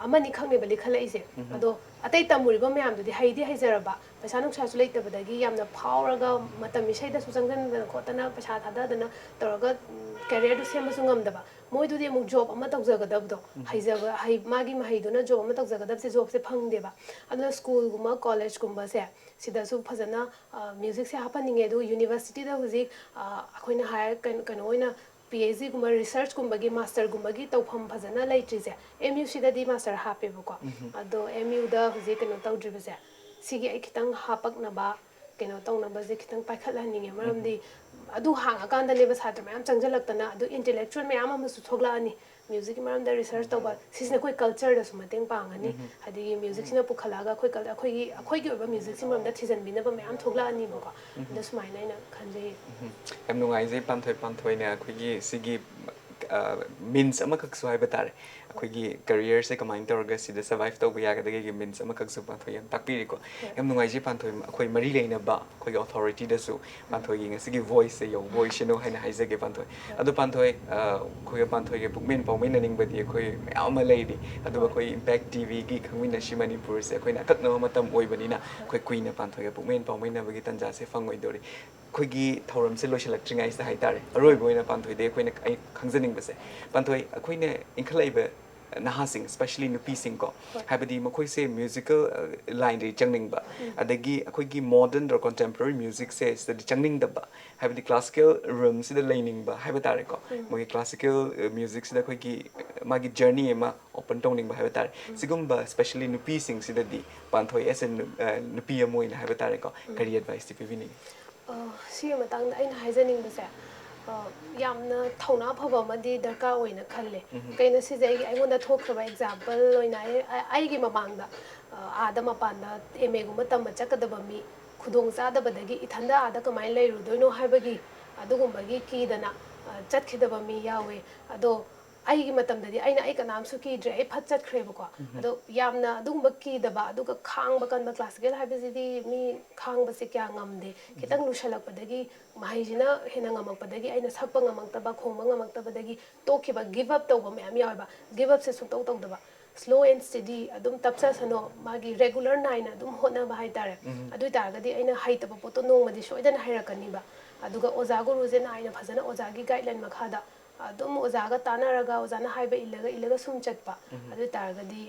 amani khangme bali khala ise ado atai tamuriba mayam du di haidi haijaraba paisa nuk sa su leite badagi yamna phawraga matam misai da su jangdan da khotana paisa thada dana toroga career du sem su ngam daba moi du di mu job ama tawjaga dab do haijaba hai magi mahai du na job ama tawjaga dab se job se phang deba ado school guma college gumba se sida su phajana music se happening edu university da huji akoina higher kan oina PhD gumba research gumba gi master gumba gi tawpham phajana laitri je MU sida di master hape buko ado MU da huji kano tawdri ba se sigi ai kitang hapak na ba keno tong na ba je kitang paikhala ninge maram di adu hanga kanda ne ba satra mayam changjalak tana adu intellectual mayam am su thogla ani music maramda research tawba sisna koi culture da sumateng pangani hadi music sina pukhalaga koi culture khoi gi oba music sim maramda thijan bina ba mayam thogla ani ba ko da sumaina ina khanjei yam nungai je panthoi na khoi gi sigi means ama kak swai batare khoi gi career se kamain tawga sida survive tawba ya ga gi means ama kak su panthoi yam takpiri ko yam nungai je panthoi khoi mari leina ba khoi gi authority da su panthoi gi sigi voice yo voice no haina haise ge panthoi adu panthoi khoi panthoi ge pukmen pawmen na ning badi khoi mayam leidi adu khoi impact tv gi Khangminashi Manipur se khoi na kak no matam oi bani na khoi queen panthoi ge pukmen pawmen na bagi tanja se fangoi dori khoi gi thoram se loishalak tringai se haitare aroi boina panthoi de khoi na khangjaning base panthoi khoi ne inkhalaib nahasing especially nupi sing ko habadi makhoi se musical line ri changning ba adagi akhoi gi modern or contemporary music se study changning da ba habadi classical room se the lining ba habatare ko mogi classical music se da khoi gi magi journey ma open tongning ba habatare sigumba especially nupi sing se di panthoi as nupi amoi na habatare ko career advice ti pivini si matang aina haijaning base yamna thona phaba madi darka oina khalle kaina si jai aigona thokhraba example oina ai gi mamangda ada mapanda eme guma tamba chakadaba mi khudong chada badagi ithanda ada kamai leiru doino haibagi adugumba ki dana chatkidaba mi yawe ado ai gi matam dadi aina ai kanam su ki dre ai phat chat khreba ko ado yamna adugumba ki daba aduga khang ba kan ba classical habizidi mi khang ba se kya ngamde kitang lushalak padagi mahijina hena ngamak padagi aina sakpa ngamak taba khongba ngamak tabadagi tokiba give up tawba me am yawa give up se su taw taw daba slow and steady adum tapsa sano magi regular naina adum hona ba hai tare adu targadi aina hai taba poto nongmadi soidana hairakani ba aduga oza guru je naina phajana oza gi guideline makhada adum ozaga tanaraga ozana haiba ilaga sum chatpa adu targadi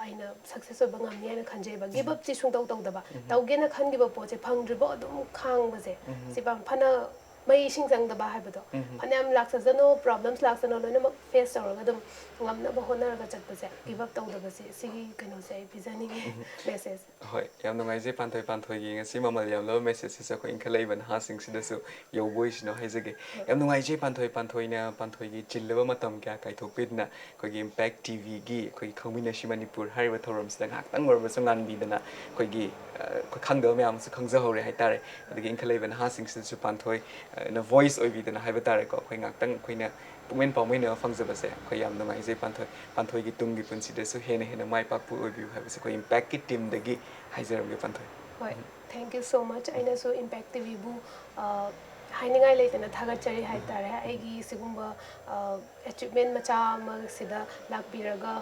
aina success oba ngamni aina khanjeba give up chi sung taw taw daba tawgena khangiba poche phangdribo adum khang baje sibam phana mai sing jang daba haibado phanam laksajano problems laksano loina mak face tawraga dum ngamna ba honaraga chatpase give up taw daba se sigi kano se bizani message hoi yam nungai je panthoi gi ngasi mamal yam lo message se ko inkhalaib ban ha sing sida su yo voice no haizage yam nungai je panthoi na panthoi gi chillaba matam kya kai thokpidna ko gi impact tv gi ko gi Khangminashi Manipur hariba thoram sida ngak tang war ba sangan bi dana ko gi ko khangda me am su khangja hore hai tare adagi inkhalai ban ha sing sida su panthoi na voice oi bi dana haiba tare ko khoi ngak tang khoina pumen pawmen na fangja se khoi yam nungai je panthoi gi tung gi punsi de su hena mai pak pu oi bi ha se ko impact ki team dagi haijaram ge panthoi hoi thank you so much aina so impact tv bu hainingai leitana thagachari haitare aigi sigumba achievement macha ma sida lakpiraga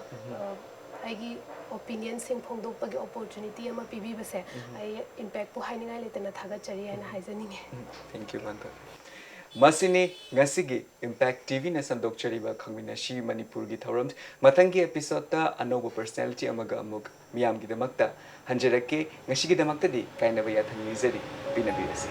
aigi opinion sing phongdokpagi opportunity ama pibi base ai impact bu hainingai leitana thagachari aina haijaninge thank you panthoi masini ngasigi impact tv na sandokchariba Khangminashi Manipur gi thoram matangi episode ta anoba personality amaga amuk miyam gi damakta hanjarake ngasi gi damakta di kaina ba ya thani zeri binabirasi